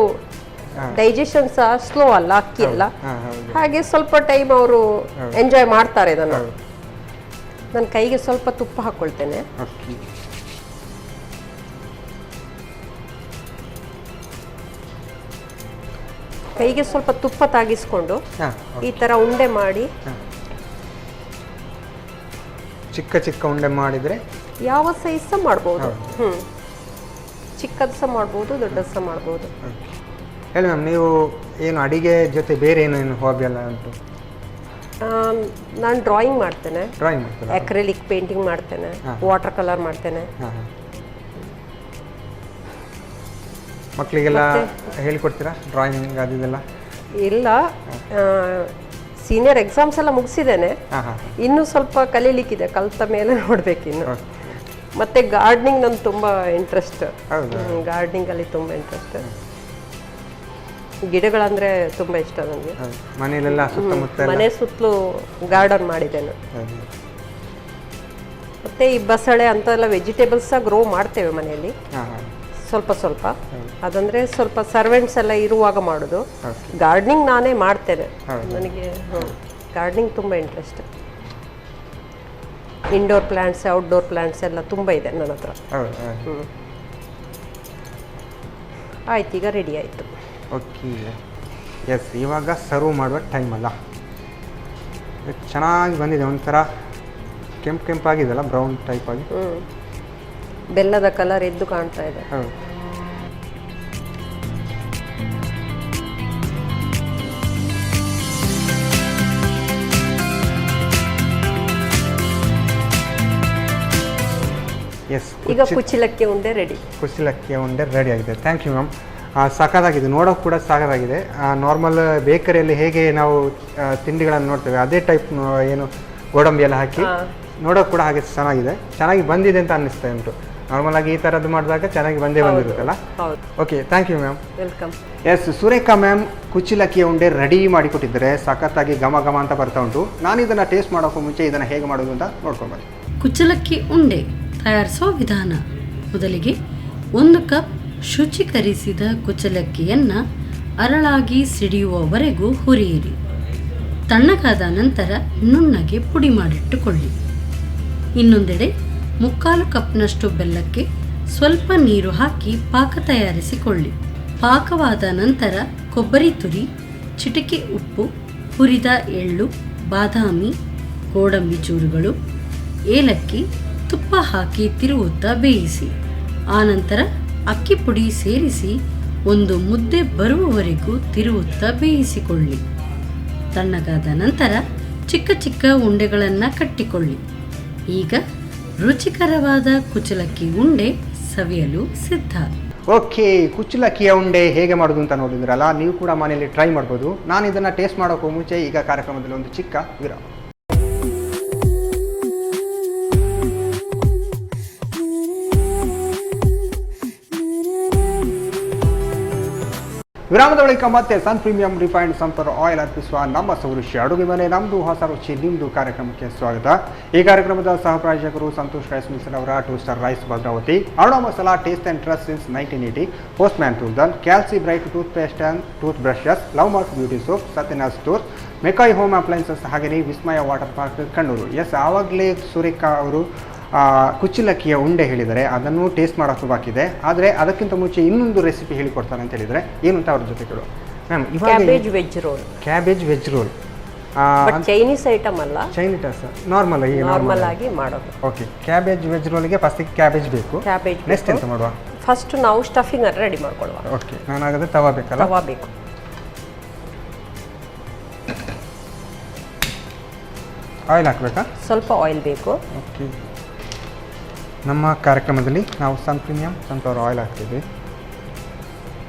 S2: ಡೈಜೆಷನ್ ಸಹ ಸ್ಲೋ ಅಲ್ಲ, ಅಕ್ಕಿ ಅಲ್ಲ, ಹಾಗೆ ಸ್ವಲ್ಪ ಟೈಮ್ ಅವರು ಎಂಜಾಯ್ ಮಾಡ್ತಾರೆ ಇದನ್ನು. ನನ್ನ ಕೈಗೆ ಸ್ವಲ್ಪ ತುಪ್ಪ ಹಾಕ್ಕೊಳ್ತೇನೆ. ಕೈಗೆ ಸ್ವಲ್ಪ ತುಪ್ಪ ತಾಗಿಸ್ಕೊಂಡು ಈ ತರ ಉಂಡೆ ಮಾಡಿ,
S4: ಚಿಕ್ಕ ಚಿಕ್ಕ ಉಂಡೆ ಮಾಡಿದ್ರೆ
S2: ಯಾವ ಸೈಜ್ ಸಹ ಮಾಡ್ಬೋದು. ಚಿಕ್ಕದು ಸಹ ಮಾಡ್ಬೋದು, ದೊಡ್ಡದು ಸಹ ಮಾಡ್ಬೋದು.
S4: ಹೇಳಿ ಮ್ಯಾಮ್, ನೀವು ಏನು ಅಡಿಗೆ ಜೊತೆ ಬೇರೆ ಏನೇನು ಹಾಬಿ ಎಲ್ಲ ಉಂಟು?
S2: ನಾನು ಡ್ರಾಯಿಂಗ್ ಮಾಡ್ತೇನೆ,
S4: ಡ್ರಾಯಿಂಗ್ ಮಾಡ್ತೇನೆ,
S2: ಅಕ್ರಿಲಿಕ್ ಪೇಂಟಿಂಗ್ ಮಾಡ್ತೇನೆ, ವಾಟರ್ ಕಲರ್ ಮಾಡ್ತೇನೆ.
S4: ಮಕ್ಕಳಿಗೆಲ್ಲ ಹೇಳಿಕೊಡ್ತೀರಾ ಡ್ರಾಯಿಂಗ್ ಅದೆಲ್ಲ?
S2: ಇಲ್ಲ, ಸೀನಿಯರ್ ಎಕ್ಸಾಮ್ಸ್ ಎಲ್ಲ ಮುಗಿಸಿದ್ದೇನೆ, ಇನ್ನು ಸ್ವಲ್ಪ ಕಲೀಲಿಕ್ಕಿದೆ, ಕಲ್ತ ಮೇಲೆ ನೋಡ್ಬೇಕಿನ್ನು. ಮತ್ತೆ ಗಾರ್ಡನಿಂಗ್ ನನ್ಗೆ ತುಂಬಾ ಇಂಟ್ರೆಸ್ಟ್, ಗಾರ್ಡನಿಂಗ್ ಅಲ್ಲಿ ತುಂಬಾ ಇಂಟ್ರೆಸ್ಟ್. ಗಿಡಗಳಂದ್ರೆ ತುಂಬಾ ಇಷ್ಟ ನನಗೆ.
S4: ಮನೆಯಲ್ಲೆಲ್ಲ ಸುತ್ತಮುತ್ತ
S2: ಮನೆ ಸುತ್ತಲೂ ಗಾರ್ಡನ್ ಮಾಡಿದ್ದೇನೆ. ಮತ್ತೆ ಈ ಬಸಳೆ ಅಂತ ಎಲ್ಲ ವೆಜಿಟೇಬಲ್ಸ್ ಗ್ರೋ ಮಾಡ್ತೇವೆ ಮನೆಯಲ್ಲಿ ಸ್ವಲ್ಪ ಸ್ವಲ್ಪ. ಅದಂದ್ರೆ ಸ್ವಲ್ಪ ಸರ್ವೆಂಟ್ಸ್ ಎಲ್ಲ ಇರುವಾಗ ಮಾಡೋದು. ಗಾರ್ಡನಿಂಗ್ ನಾನೇ ಮಾಡ್ತೇನೆ, ನನಗೆ ಗಾರ್ಡನಿಂಗ್ ತುಂಬ interest. Indoor plants, outdoor plants ಎಲ್ಲ ತುಂಬ ಇದೆ ನನ್ನ ಹತ್ರ. ಆಯ್ತು, ಈಗ ರೆಡಿ ಆಯಿತು.
S4: ಓಕೆ, ಎಸ್, ಇವಾಗ ಸರ್ವ್ ಮಾಡುವ ಟೈಮ್ ಅಲ್ಲ. ಚೆನ್ನಾಗಿ ಬಂದಿದೆ, ಒಂಥರ ಕೆಂಪು ಕೆಂಪಾಗಿದೆಲ್ಲ, ಬ್ರೌನ್ ಟೈಪ್ ಆಗಿ.
S2: ಬೆಲ್ಲದ ಕಲರ್ ಎದ್ದು ಕಾಣ್ತಾ ಇದೆ.
S4: ಎಸ್,
S2: ಈಗ ಕುಚ್ಚಲಕ್ಕಿ ಉಂಡೆ ರೆಡಿ.
S4: ಕುಚ್ಚಲಕ್ಕಿ ಉಂಡೆ ರೆಡಿ ಆಗಿದೆ. Thank you ma'am. ಸಾಕಾಗಿದೆ, ನೋಡೋಕೆ ಕೂಡ ಸಾಕಾಗಿದೆ. ನಾರ್ಮಲ್ ಬೇಕರಿಯಲ್ಲಿ ಹೇಗೆ ನಾವು ತಿಂಡಿಗಳನ್ನು ನೋಡ್ತೇವೆ ಅದೇ ಟೈಪ್ ಏನು ಗೋಡಂಬಿ ಎಲ್ಲ ಹಾಕಿ ನೋಡೋಕೆ ಕೂಡ ಹಾಗೆ ಚೆನ್ನಾಗಿದೆ, ಚೆನ್ನಾಗಿ ಬಂದಿದೆ ಅಂತ ಅನ್ನಿಸ್ತಾ ಉಂಟು. ನಾರ್ಮಲ್ ಆಗಿ ಈ ಥರದ್ದು ಮಾಡಿದಾಗ ಚೆನ್ನಾಗಿ ಬಂದಿರುತ್ತಲ್ಲ. Okay, thank you ma'am.
S2: Welcome.
S4: Yes, Surekha ma'am ಕುಚ್ಚಲಕ್ಕಿಯ ಉಂಡೆ ರೆಡಿ ಮಾಡಿಕೊಟ್ಟಿದ್ದಾರೆ. ಸಖತ್ತಾಗಿ ಘಮ ಘಮ ಅಂತ ಬರ್ತಾ ಉಂಟು. ನಾನು ಇದನ್ನು ಟೇಸ್ಟ್ ಮಾಡೋಕ್ಕೂ ಮುಂಚೆ ಇದನ್ನು ಹೇಗೆ ಮಾಡೋದು ಅಂತ ನೋಡ್ಕೊಂಬನ್ನಿ.
S5: ಕುಚ್ಚಲಕ್ಕಿ ಉಂಡೆ ತಯಾರಿಸೋ ವಿಧಾನ. ಮೊದಲಿಗೆ 1 ಕಪ್ ಶುಚೀಕರಿಸಿದ ಕುಚ್ಚಲಕ್ಕಿಯನ್ನು ಅರಳಾಗಿ ಸಿಡಿಯುವವರೆಗೂ ಹುರಿಯಿರಿ. ತಣ್ಣಗಾದ ನಂತರ ನುಣ್ಣಗೆ ಪುಡಿ ಮಾಡಿಟ್ಟುಕೊಳ್ಳಿ. ಇನ್ನೊಂದೆಡೆ 3/4 ಕಪ್ನಷ್ಟು ಬೆಲ್ಲಕ್ಕೆ ಸ್ವಲ್ಪ ನೀರು ಹಾಕಿ ಪಾಕ ತಯಾರಿಸಿಕೊಳ್ಳಿ. ಪಾಕವಾದ ನಂತರ ಕೊಬ್ಬರಿ ತುರಿ, ಚಿಟಿಕೆ ಉಪ್ಪು, ಹುರಿದ ಎಳ್ಳು, ಬಾದಾಮಿ, ಗೋಡಂಬಿ ಚೂರುಗಳು, ಏಲಕ್ಕಿ, ತುಪ್ಪ ಹಾಕಿ ತಿರುವುತ್ತಾ ಬೇಯಿಸಿ. ಆನಂತರ ಅಕ್ಕಿ ಪುಡಿ ಸೇರಿಸಿ ಒಂದು ಮುದ್ದೆ ಬರುವವರೆಗೂ ತಿರುವುತ್ತಾ ಬೇಯಿಸಿಕೊಳ್ಳಿ. ತಣ್ಣಗಾದ ನಂತರ ಚಿಕ್ಕ ಚಿಕ್ಕ ಉಂಡೆಗಳನ್ನು ಕಟ್ಟಿಕೊಳ್ಳಿ. ಈಗ ರುಚಿಕರವಾದ ಕುಚ್ಚಲಕ್ಕಿ ಉಂಡೆ ಸವಿಯಲು ಸಿದ್ಧ.
S4: ಓಕೆ, ಕುಚ್ಚಲಕ್ಕಿಯ ಉಂಡೆ ಹೇಗೆ ಮಾಡೋದು ಅಂತ ನೋಡಿದ್ರಲ್ಲ, ನೀವು ಕೂಡ ಮನೆಯಲ್ಲಿ ಟ್ರೈ ಮಾಡ್ಬೋದು. ನಾನು ಇದನ್ನು ಟೇಸ್ಟ್ ಮಾಡೋಕ್ಕೂ ಮುಂಚೆ ಈಗ ಕಾರ್ಯಕ್ರಮದಲ್ಲಿ ಒಂದು ಚಿಕ್ಕ ವಿರಾಮ. ವಿರಾಮದ ಬಳಿಕ ಮತ್ತೆ ಸನ್ ಪ್ರೀಮಿಯಂ ರಿಫೈನ್ಡ್ ಸನ್ಫ್ಲವರ್ ಆಯಿಲ್ ಅರ್ಪಿಸುವ ನಮ್ಮ ಸೌರುಷಿ ಅಡುಗೆ ಮನೆ ನಮ್ಮದು ಹೊಸ ರುಚಿ ನಿಮ್ಮದು ಕಾರ್ಯಕ್ರಮಕ್ಕೆ ಸ್ವಾಗತ. ಈ ಕಾರ್ಯಕ್ರಮದ ಸಹ ಪ್ರಾಯೋಜಕರು ಸಂತೋಷ್ ರೈಸ್ ಮಿಲ್ಸ್ ಅವರ 2 star rice Bhadravati, Aruna masala taste and trust since 1980, postman ತುಲ್ದಲ್, Calci bright toothpaste and tooth brushes, love mark beauty soap, Satyanath stores, ಮೆಕಾಯ್ ಹೋಮ್ ಅಪ್ಲೈನ್ಸಸ್, ಹಾಗೆಯೇ Vismaya water park Kannur. Yes, ಆವಾಗಲೇ ಸುರೇಖಾ ಅವರು ಕುಚ್ಚಲಕ್ಕಿಯ ಉಂಡೆ ಹೇಳಿದರೆ ಅದನ್ನು ಟೇಸ್ಟ್ ಮಾಡೋಕ್ಕೆ ಬಾಕಿದೆ. ಆದರೆ ಅದಕ್ಕಿಂತ ಮುಂಚೆ ಇನ್ನೊಂದು ರೆಸಿಪಿ ಹೇಳಿಕೊಡ್ತಾರೆ ಅಂತ ಹೇಳಿದರೆ ಏನು ಅಂತ ಅವ್ರ ಜೊತೆ ಕೇಳು ma'am.
S2: Cabbage veg roll.
S4: Cabbage veg roll
S2: Chinese item ಅಲ್ಲ,
S4: ಚೈನೀಸ್ ನಾರ್ಮಲ್
S2: ಆಗಿ ಮಾಡೋದು.
S4: ಓಕೆ, ಕ್ಯಾಬೇಜ್ ವೆಜ್ ರೋಲ್ಗೆ ಫಸ್ಟಿಗೆ ಕ್ಯಾಬೇಜ್ ಬೇಕು.
S2: ಕ್ಯಾಬೇಜ್
S4: ನೆಕ್ಸ್ಟ್ ಎಂತ ಮಾಡುವ?
S2: ಫಸ್ಟ್ ನಾವು ಸ್ಟಫಿಂಗ್ ಅನ್ನು ರೆಡಿ ಮಾಡ್ಕೊಳ್ಳುವ.
S4: ಓಕೆ, ನಾನು ಹಾಗಾದ್ರೆ ತವಾ ಬೇಕಲ್ಲ?
S2: ತವಾ ಬೇಕು.
S4: ಆಯಿಲ್ ಹಾಕಬೇಕಾ? ಸ್ವಲ್ಪ
S2: ಆಯಿಲ್ ಬೇಕು.
S4: ಓಕೆ, ನಮ್ಮ ಕಾರ್ಯಕ್ರಮದಲ್ಲಿ ನಾವು ಸನ್ ಪ್ರೀಮಿಯಂ ಸನ್ಫ್ಲವರ್ ಆಯಿಲ್ ಹಾಕ್ತೀವಿ.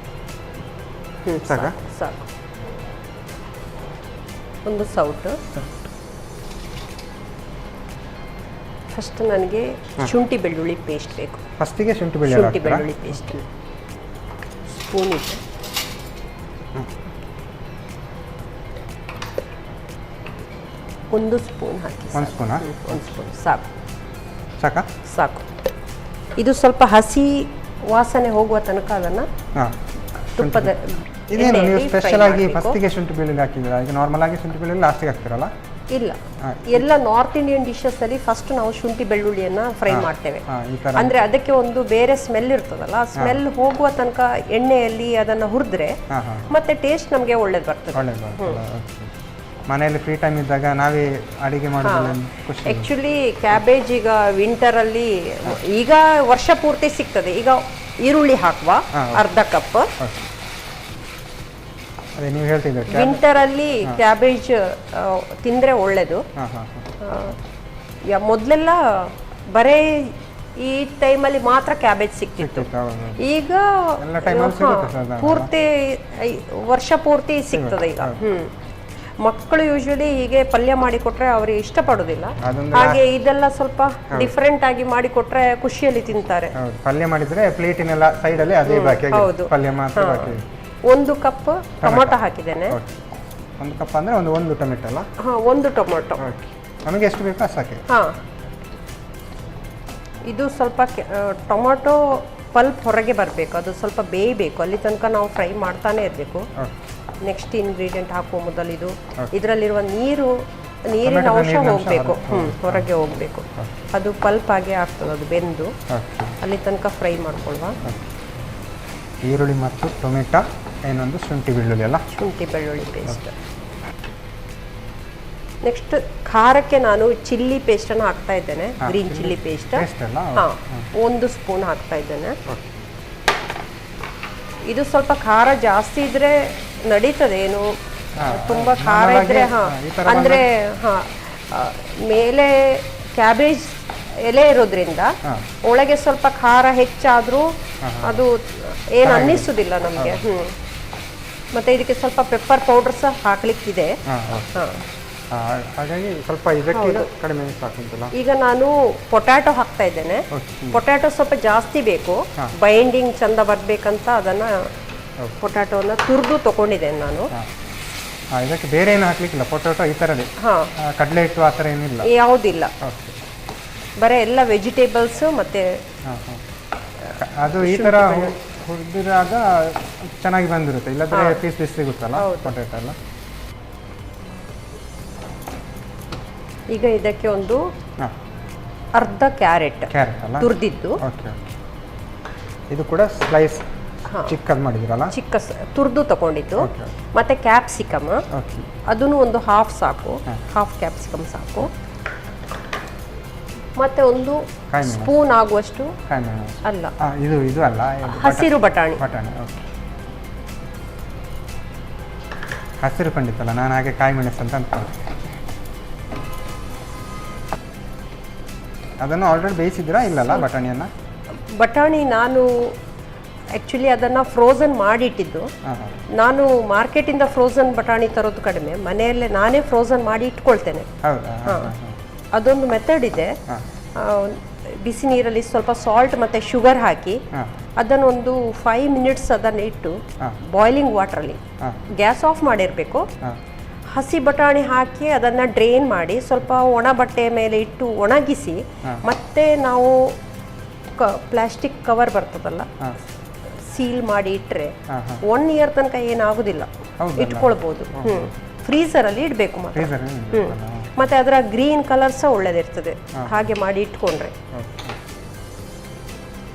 S4: ಸಾಕ?
S2: ಸಾಕು. ಒಂದು ಸೌಟು. ಫಸ್ಟ್ ನನಗೆ ಶುಂಠಿ ಬೆಳ್ಳುಳ್ಳಿ ಪೇಸ್ಟ್ ಬೇಕು.
S4: ಫಸ್ಟಿಗೆ ಶುಂಠಿ
S2: ಬೆಳ್ಳುಳ್ಳಿ ಪೇಸ್ಟ್ ಸ್ಪೂನ್ ಇದೆ. ಒಂದು ಸ್ಪೂನ್ ಹಾಕಿ.
S4: ಒಂದು ಸ್ಪೂನಾ?
S2: ಒಂದು ಸ್ಪೂನ್ ಸಾಕು.
S4: ಸಾಕಾ?
S2: ಸಾಕು. ಇದು ಸ್ವಲ್ಪ ಹಸಿ ವಾಸನೆ ಹೋಗುವ ತನಕ ಅದನ್ನು ತುಪ್ಪದ
S4: ಇದೇನು ನೀವು ಸ್ಪೆಷಲ್ ಆಗಿ ಫಸ್ಟಿಗೆ ಶುಂಠಿ ಬೆಳ್ಳುಳ್ಳಿ ಹಾಕಿದ್ದೀರಾ? ಈಗ ನಾರ್ಮಲ್ ಆಗಿ ಶುಂಠಿ ಬೆಳ್ಳುಳ್ಳಿ ಲಾಸ್ಟಿಗೆ ಹಾಕ್ತಿರಲ್ಲ?
S2: ಇಲ್ಲ, ಎಲ್ಲ ನಾರ್ತ್ ಇಂಡಿಯನ್ ಡಿಶಸ್ ಅಲ್ಲಿ ಫಸ್ಟ್ ನಾವು ಶುಂಠಿ ಬೆಳ್ಳುಳ್ಳಿಯನ್ನ ಫ್ರೈ ಮಾಡ್ತೇವೆ. ಅಂದ್ರೆ ಅದಕ್ಕೆ ಒಂದು ಬೇರೆ ಸ್ಮೆಲ್ ಇರ್ತದಲ್ಲ, ಆ ಸ್ಮೆಲ್ ಹೋಗುವ ತನಕ ಎಣ್ಣೆಯಲ್ಲಿ ಅದನ್ನ ಹುರಿದ್ರೆ ಮತ್ತೆ ಟೇಸ್ಟ್ ನಮಗೆ ಒಳ್ಳೇದು ಬರ್ತದೆ.
S4: ಮನೆಯಲ್ಲಿ ಫ್ರೀ ಟೈಮ್ ಇದ್ದಾಗ ನಾವೇ ಅಡಿಗೆ ಮಾಡೋದು ಖುಷಿ.
S2: ಆಕ್ಚುಲಿ ಕ್ಯಾಬೇಜ್ ಈಗ ವಿಂಟರ್ ಅಲ್ಲಿ ಈಗ ವರ್ಷ ಪೂರ್ತಿ ಸಿಗ್ತದೆ. ಈಗ ಈರುಳ್ಳಿ ಹಾಕುವ ಅರ್ಧ ಕಪ್.
S4: ಅದೇ ನೀವು ಹೇಳ್ತಿದ್ದೀರಿ
S2: ವಿಂಟರ್ ಅಲ್ಲಿ ಕ್ಯಾಬೇಜ್ ತಿಂದ್ರೆ ಒಳ್ಳೇದು. ಮೊದಲೆಲ್ಲ ಬರೇ ಈ ಟೈಮಲ್ಲಿ ಮಾತ್ರ ಕ್ಯಾಬೇಜ್ ಸಿಕ್ತಿತ್ತು. ಈಗ ಪೂರ್ತಿ ವರ್ಷ ಪೂರ್ತಿ ಸಿಗ್ತದೆ ಈಗ. ಮಕ್ಕಳು ಯೂಶಲಿ ಹೀಗೆ ಪಲ್ಯ ಮಾಡಿಕೊಟ್ರೆ ಅವ್ರಿಗೆ ಇಷ್ಟಪಡೋದಿಲ್ಲ. ಹಾಗೆ ಇದೆಲ್ಲ ಸ್ವಲ್ಪ ಡಿಫ್ರೆಂಟ್ ಆಗಿ ಮಾಡಿಕೊಟ್ರೆ ಖುಷಿಯಲ್ಲಿ ತಿಂತಾರೆ.
S4: ಪಲ್ಯ ಮಾಡಿದ್ರೆ ಪ್ಲೇಟಿನೆಲ್ಲ ಸೈಡ್ ಅಲ್ಲಿ ಅದೇ ಬಾಕಿ. ಹೌದು, ಪಲ್ಯ ಮಾತ್ರ ಬಾಕಿ.
S2: 1 ಕಪ್ ಟೊಮೊಟೊ ಹಾಕಿದ್ದೇನೆ.
S4: 1 ಕಪ್ ಅಂದ್ರೆ ಒಂದು ಟೊಮೆಟೊ ಅಲ್ಲ?
S2: ಹಾ, 1 ಟೊಮೊಟೊ.
S4: ನಮಗೆ ಎಷ್ಟು ಬೇಕು ಅಷ್ಟು ಹಾಕಿ.
S2: ಹಾ, ಇದು ಸ್ವಲ್ಪ ಟೊಮೊಟೊ ಪಲ್ಪ್ ಹೊರಗೆ ಬರಬೇಕು, ಅದು ಸ್ವಲ್ಪ ಬೇಯಬೇಕು. ಅಲ್ಲಿ ತನಕ ನಾವು ಫ್ರೈ ಮಾಡ್ತಾನೆ ಇರಬೇಕು. ನೆಕ್ಸ್ಟ್ ಇಂಗ್ರೀಡಿಯೆಂಟ್ ಹಾಕುವ ಮೊದಲು ಇದರಲ್ಲಿರುವ ನೀರಿನ ಅಂಶ ಹೋಗಬೇಕು, ಹೊರಗೆ ಹೋಗಬೇಕು. ಅದು ಪಲ್ಪ್ ಆಗಿ ಆಗ್ತದೆ, ಅದು ಬೆಂದು. ಅಲ್ಲಿ ತನಕ ಫ್ರೈ ಮಾಡ್ಕೊಳ್ವಾ.
S4: ಈರುಳ್ಳಿ ಮತ್ತು ಟೊಮೆಟೊ, ಏನೊಂದು ಶುಂಠಿ ಬೆಳ್ಳುಳ್ಳಿ ಅಲ್ಲ? ಶುಂಠಿ
S2: ಬೆಳ್ಳುಳ್ಳಿ ಪೇಸ್ಟ್. ನೆಕ್ಸ್ಟ್ ಖಾರಕ್ಕೆ ನಾನು ಚಿಲ್ಲಿ ಪೇಸ್ಟನ್ನು ಹಾಕ್ತಾ ಇದ್ದೇನೆ. ಗ್ರೀನ್ ಚಿಲ್ಲಿ ಪೇಸ್ಟ್ 1 ಸ್ಪೂನ್ ಹಾಕ್ತಾ ಇದ್ದೇನೆ. ಇದು ಸ್ವಲ್ಪ ಖಾರ ಜಾಸ್ತಿ ಇದ್ರೆ ನಡೀತದೆ, ಏನು ತುಂಬಾ ಖಾರ ಇದ್ರೆ ಅಂದ್ರೆ ಮೇಲೆ ಕ್ಯಾಬೇಜ್ ಎಲೆ ಇರೋದ್ರಿಂದ ಒಳಗೆ ಸ್ವಲ್ಪ ಖಾರ ಹೆಚ್ಚಾದ್ರೂ ಅದು ಏನು ಅನ್ನಿಸುದಿಲ್ಲ ನಮಗೆ. ಮತ್ತೆ ಇದಕ್ಕೆ ಸ್ವಲ್ಪ ಪೆಪ್ಪರ್ ಪೌಡರ್ ಸಹ ಹಾಕ್ಲಿಕ್ಕಿದೆ.
S4: ಹಾಗಾಗಿ ಸ್ವಲ್ಪ ಇದಕ್ಕೆ ಕಡಿಮೆ ಸಾಕುಂಟಲ್ಲ.
S2: ಈಗ ನಾನು ಪೊಟ್ಯಾಟೊ ಹಾಕ್ತಾ ಇದ್ದೇನೆ. ಪೊಟ್ಯಾಟೊ ಸ್ವಲ್ಪ ಜಾಸ್ತಿ ಬೇಕು, ಬೈಂಡಿಂಗ್ ಚಂದ ಬರ್ಬೇಕಂತ ಅದನ್ನ ಪೊಟ್ಯಾಟೋನ ತುರಿದು ತಗೊಂಡಿದ್ದೇನೆ ನಾನು.
S4: ಇದಕ್ಕೆ ಬೇರೆ ಏನು ಹಾಕ್ಲಿಕ್ಕಿಲ್ಲ, ಪೊಟ್ಯಾಟೊ ಈ ಥರದೇ. ಕಡಲೆ ಹಿಟ್ಟು ಆ ಥರ ಏನಿಲ್ಲ?
S2: ಯಾವುದಿಲ್ಲ, ಬರೀ ಎಲ್ಲ ವೆಜಿಟೇಬಲ್ಸ್. ಮತ್ತೆ
S4: ಅದು ಈ ಥರ ಹುರಿದಿರಾಗ ಚೆನ್ನಾಗಿ ಬಂದಿರುತ್ತೆ, ಇಲ್ಲದ್ರೆ ಪೀಸ್ ಸಿಗುತ್ತಲ್ಲ ಪೊಟ್ಯಾಟೊ ಎಲ್ಲ.
S2: ಈಗ ಇದಕ್ಕೆ ಒಂದು ಅರ್ಧ ಕ್ಯಾರೆಟ್ ತುರಿದಿದ್ದು.
S4: ಇದು ಕೂಡ ಸ್ಲೈಸ್ ಚಿಕ್ಕದು ಮಾಡಿದ್ರಲ್ಲ?
S2: ಚಿಕ್ಕ ತುರಿದು ತಗೊಂಡಿದ್ದು. ಮತ್ತೆ ಕ್ಯಾಪ್ಸಿಕಮ್, ಅದನ್ನು ಒಂದು ಹಾಫ್ ಸಾಕು, ಹಾಫ್ ಕ್ಯಾಪ್ಸಿಕಮ್ ಸಾಕು. ಮತ್ತೆ ಒಂದು ಸ್ಪೂನ್ ಆಗುವಷ್ಟು ಅಲ್ಲ,
S4: ಇದು ಅಲ್ಲ,
S2: ಹಸಿರು ಬಟಾಣಿ.
S4: ಹಸಿರು ಖಂಡಿತಲ್ಲ, ನಾನು ಹಾಗೆ ಕಾಯಿ ಮೆಣಸು ಅಂತ ಅನ್ಕೊಂಡೆ. ಅದನ್ನು ಆಲ್ರೆಡಿ ಬೇಯಿಸಿದ್ದೀರಾ? ಇಲ್ಲಲ್ಲ ಬಟಾಣಿಯನ್ನು?
S2: ಬಟಾಣಿ ನಾನು ಆ್ಯಕ್ಚುಲಿ ಅದನ್ನು ಫ್ರೋಝನ್ ಮಾಡಿಟ್ಟಿದ್ದು. ನಾನು ಮಾರ್ಕೆಟಿಂದ ಫ್ರೋಝನ್ ಬಟಾಣಿ ತರೋದು ಕಡಿಮೆ, ಮನೆಯಲ್ಲೇ ನಾನೇ ಫ್ರೋಝನ್ ಮಾಡಿ ಇಟ್ಕೊಳ್ತೇನೆ. ಅದೊಂದು ಮೆಥಡ್ ಇದೆ. ಬಿಸಿ ನೀರಲ್ಲಿ ಸ್ವಲ್ಪ ಸಾಲ್ಟ್ ಮತ್ತು ಶುಗರ್ ಹಾಕಿ
S4: ಹಾಂ
S2: ಅದನ್ನು ಒಂದು 5 ಮಿನಿಟ್ಸ್ ಅದನ್ನು ಇಟ್ಟು
S4: ಹಾಂ
S2: ಬಾಯ್ಲಿಂಗ್ ವಾಟ್ರಲ್ಲಿ
S4: ಹಾಂ
S2: ಗ್ಯಾಸ್ ಆಫ್ ಮಾಡಿರಬೇಕು.
S4: ಹಾಂ
S2: ಹಸಿ ಬಟಾಣಿ ಹಾಕಿ ಅದನ್ನು ಡ್ರೈನ್ ಮಾಡಿ ಸ್ವಲ್ಪ ಒಣ ಬಟ್ಟೆ ಮೇಲೆ ಇಟ್ಟು ಒಣಗಿಸಿ ಮತ್ತೆ ನಾವು ಪ್ಲಾಸ್ಟಿಕ್ ಕವರ್ ಬರ್ತದಲ್ಲ
S4: ಹಾಂ
S2: ಸೀಲ್ ಮಾಡಿ ಇಟ್ಟರೆ
S4: ಹಾಂ ಹಾಂ
S2: 1 ಇಯರ್ ತನಕ ಏನಾಗೋದಿಲ್ಲ, ಇಟ್ಕೊಳ್ಬೋದು. ಫ್ರೀಸರಲ್ಲಿ ಇಡಬೇಕು ಮಾತ್ರ.
S4: ಫ್ರೀಸರ್
S2: ಮತ್ತೆ ಅದರ ಗ್ರೀನ್ ಕಲರ್ ಸಹ ಒಳ್ಳೆದಿರ್ತದೆ ಹಾಗೆ ಮಾಡಿ ಇಟ್ಕೊಂಡ್ರೆ.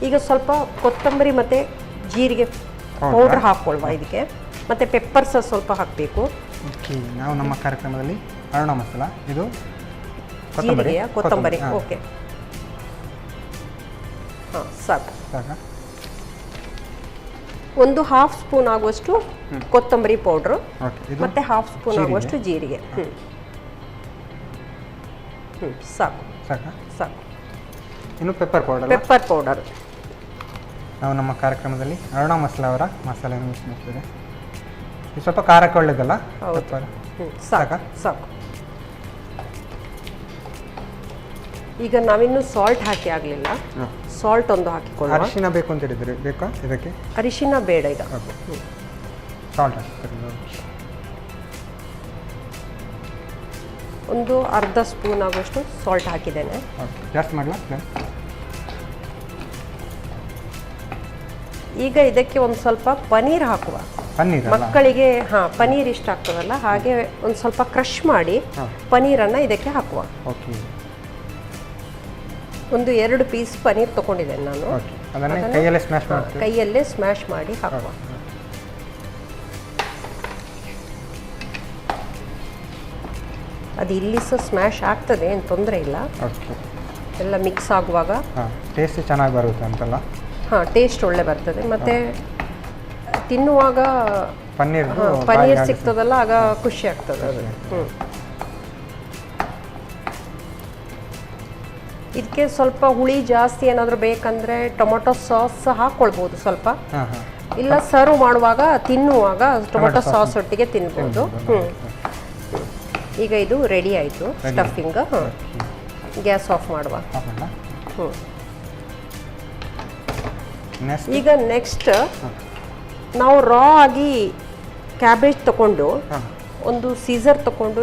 S2: ಈಗ ಸ್ವಲ್ಪ ಕೊತ್ತಂಬರಿ ಮತ್ತು ಜೀರಿಗೆ ಪೌಡ್ರ್ ಹಾಕ್ಕೊಳ್ವಾ ಇದಕ್ಕೆ, ಮತ್ತು ಪೆಪ್ಪರ್ ಸಹ ಸ್ವಲ್ಪ ಹಾಕಬೇಕು.
S4: ಓಕೆ, ನಾವು ನಮ್ಮ ಕಾರ್ಯಕ್ರಮದಲ್ಲಿ ಅರುಣ ಮಸಾಲ, ಇದು
S2: ಜೀರಿಗೆ ಕೊತ್ತಂಬರಿ. ಓಕೆ, ಹಾಂ ಸಾಕು.
S4: ಸಾಕಾ?
S2: ಒಂದು 1/2 ಸ್ಪೂನ್ ಆಗುವಷ್ಟು ಕೊತ್ತಂಬರಿ ಪೌಡ್ರು
S4: ಓಕೆ,
S2: ಮತ್ತೆ 1/2 ಸ್ಪೂನ್ ಆಗುವಷ್ಟು ಜೀರಿಗೆ. ಸಾಕು
S4: ಸಾಕಾ?
S2: ಸಾಕು.
S4: ಇನ್ನು ಪೆಪ್ಪರ್ ಪೌಡರ್.
S2: ಪೆಪ್ಪರ್ ಪೌಡರ್
S4: ನಾವು ನಮ್ಮ ಕಾರ್ಯಕ್ರಮದಲ್ಲಿ ಅರುಣ ಮಸಾಲ ಅವರ ಮಸಾಲೆಯನ್ನು ಮಿಕ್ಸ್ ಮಾಡ್ತಿದೆ. ಇದು ಸ್ವಲ್ಪ ಖಾರಕ್ಕೆ ಒಳ್ಳೇದಲ್ಲ ಪೆಪ್ಪರ್.
S2: ಸಾಕು ಸಾಕು. ಈಗ ನಾವಿನ್ನು ಸಾಲ್ಟ್ ಹಾಕಿ ಆಗಲಿಲ್ಲ, ಸಾಲ್ಟ್ ಒಂದು ಹಾಕಿಕೊಳ್ಳುವ.
S4: ಅರಿಶಿನ ಬೇಕು ಅಂತ ಹೇಳಿದ್ರೆ ಬೇಕಾ ಇದಕ್ಕೆ?
S2: ಅರಿಶಿನ ಬೇಡ ಈಗ.
S4: ಸಾಲ್ಟ್ ಹಾಕ್ತಾರೆ.
S2: ಒಂದು ಅರ್ಧ ಸ್ಪೂನ್ ಆಗುವಷ್ಟು ಸಾಲ್ಟ್ ಹಾಕಿದ್ದೇನೆ.
S4: ಜಾಸ್ತಿ ಮಾಡಲಾ?
S2: ಈಗ ಇದಕ್ಕೆ ಒಂದು ಸ್ವಲ್ಪ ಪನೀರ್ ಹಾಕುವ.
S4: ಪನ್ನೀರ್
S2: ಮಕ್ಕಳಿಗೆ ಪನೀರ್ ಇಷ್ಟ ಆಗ್ತದಲ್ಲ, ಹಾಗೆ ಒಂದು ಸ್ವಲ್ಪ ಕ್ರಷ್ ಮಾಡಿ ಪನೀರನ್ನು ಇದಕ್ಕೆ ಹಾಕುವ.
S4: ಓಕೆ,
S2: ಒಂದು 2 ಪೀಸ್ ಪನೀರ್ ತಗೊಂಡಿದ್ದೇನೆ ನಾನು.
S4: ಅದನ್ನು ಕೈಯಲ್ಲೇ ಸ್ಮ್ಯಾಶ್ ಮಾಡ್ತೀವಿ.
S2: ಕೈಯಲ್ಲೇ ಸ್ಮ್ಯಾಶ್ ಮಾಡಿ ಹಾಕುವ. ಅದು ಇಲ್ಲಿ ಸಹ ಸ್ಮ್ಯಾಶ್ ಆಗ್ತದೆ, ಏನು ತೊಂದರೆ ಇಲ್ಲ.
S4: ಓಕೆ,
S2: ಎಲ್ಲ ಮಿಕ್ಸ್ ಆಗುವಾಗ
S4: ಟೇಸ್ಟ್ ಚೆನ್ನಾಗಿ ಬರುತ್ತೆ ಅಂತಲ್ಲ?
S2: ಟೇಸ್ಟ್ ಒಳ್ಳೆ ಬರ್ತದೆ. ಮತ್ತು ತಿನ್ನುವಾಗ ಪನೀರ್ ಸಿಗ್ತದಲ್ಲ, ಆಗ ಖುಷಿ ಆಗ್ತದೆ ಅದು. ಇದಕ್ಕೆ ಸ್ವಲ್ಪ ಹುಳಿ ಜಾಸ್ತಿ ಏನಾದರೂ ಬೇಕಂದರೆ ಟೊಮೊಟೊ ಸಾಸ್ ಹಾಕ್ಕೊಳ್ಬೋದು ಸ್ವಲ್ಪ. ಇಲ್ಲ ಸರ್ವ್ ಮಾಡುವಾಗ ತಿನ್ನುವಾಗ ಟೊಮೊಟೊ ಸಾಸ್ ಒಟ್ಟಿಗೆ ತಿನ್ಬೋದು. ಈಗ ಇದು ರೆಡಿ ಆಯಿತು ಸ್ಟಫಿಂಗ್. ಗ್ಯಾಸ್ ಆಫ್ ಮಾಡುವ. ಈಗ ನೆಕ್ಸ್ಟ್ ನಾವು ರಾ ಆಗಿ ಕ್ಯಾಬೇಜ್ ತಗೊಂಡು ಒಂದು ಸೀಸರ್ ತಗೊಂಡು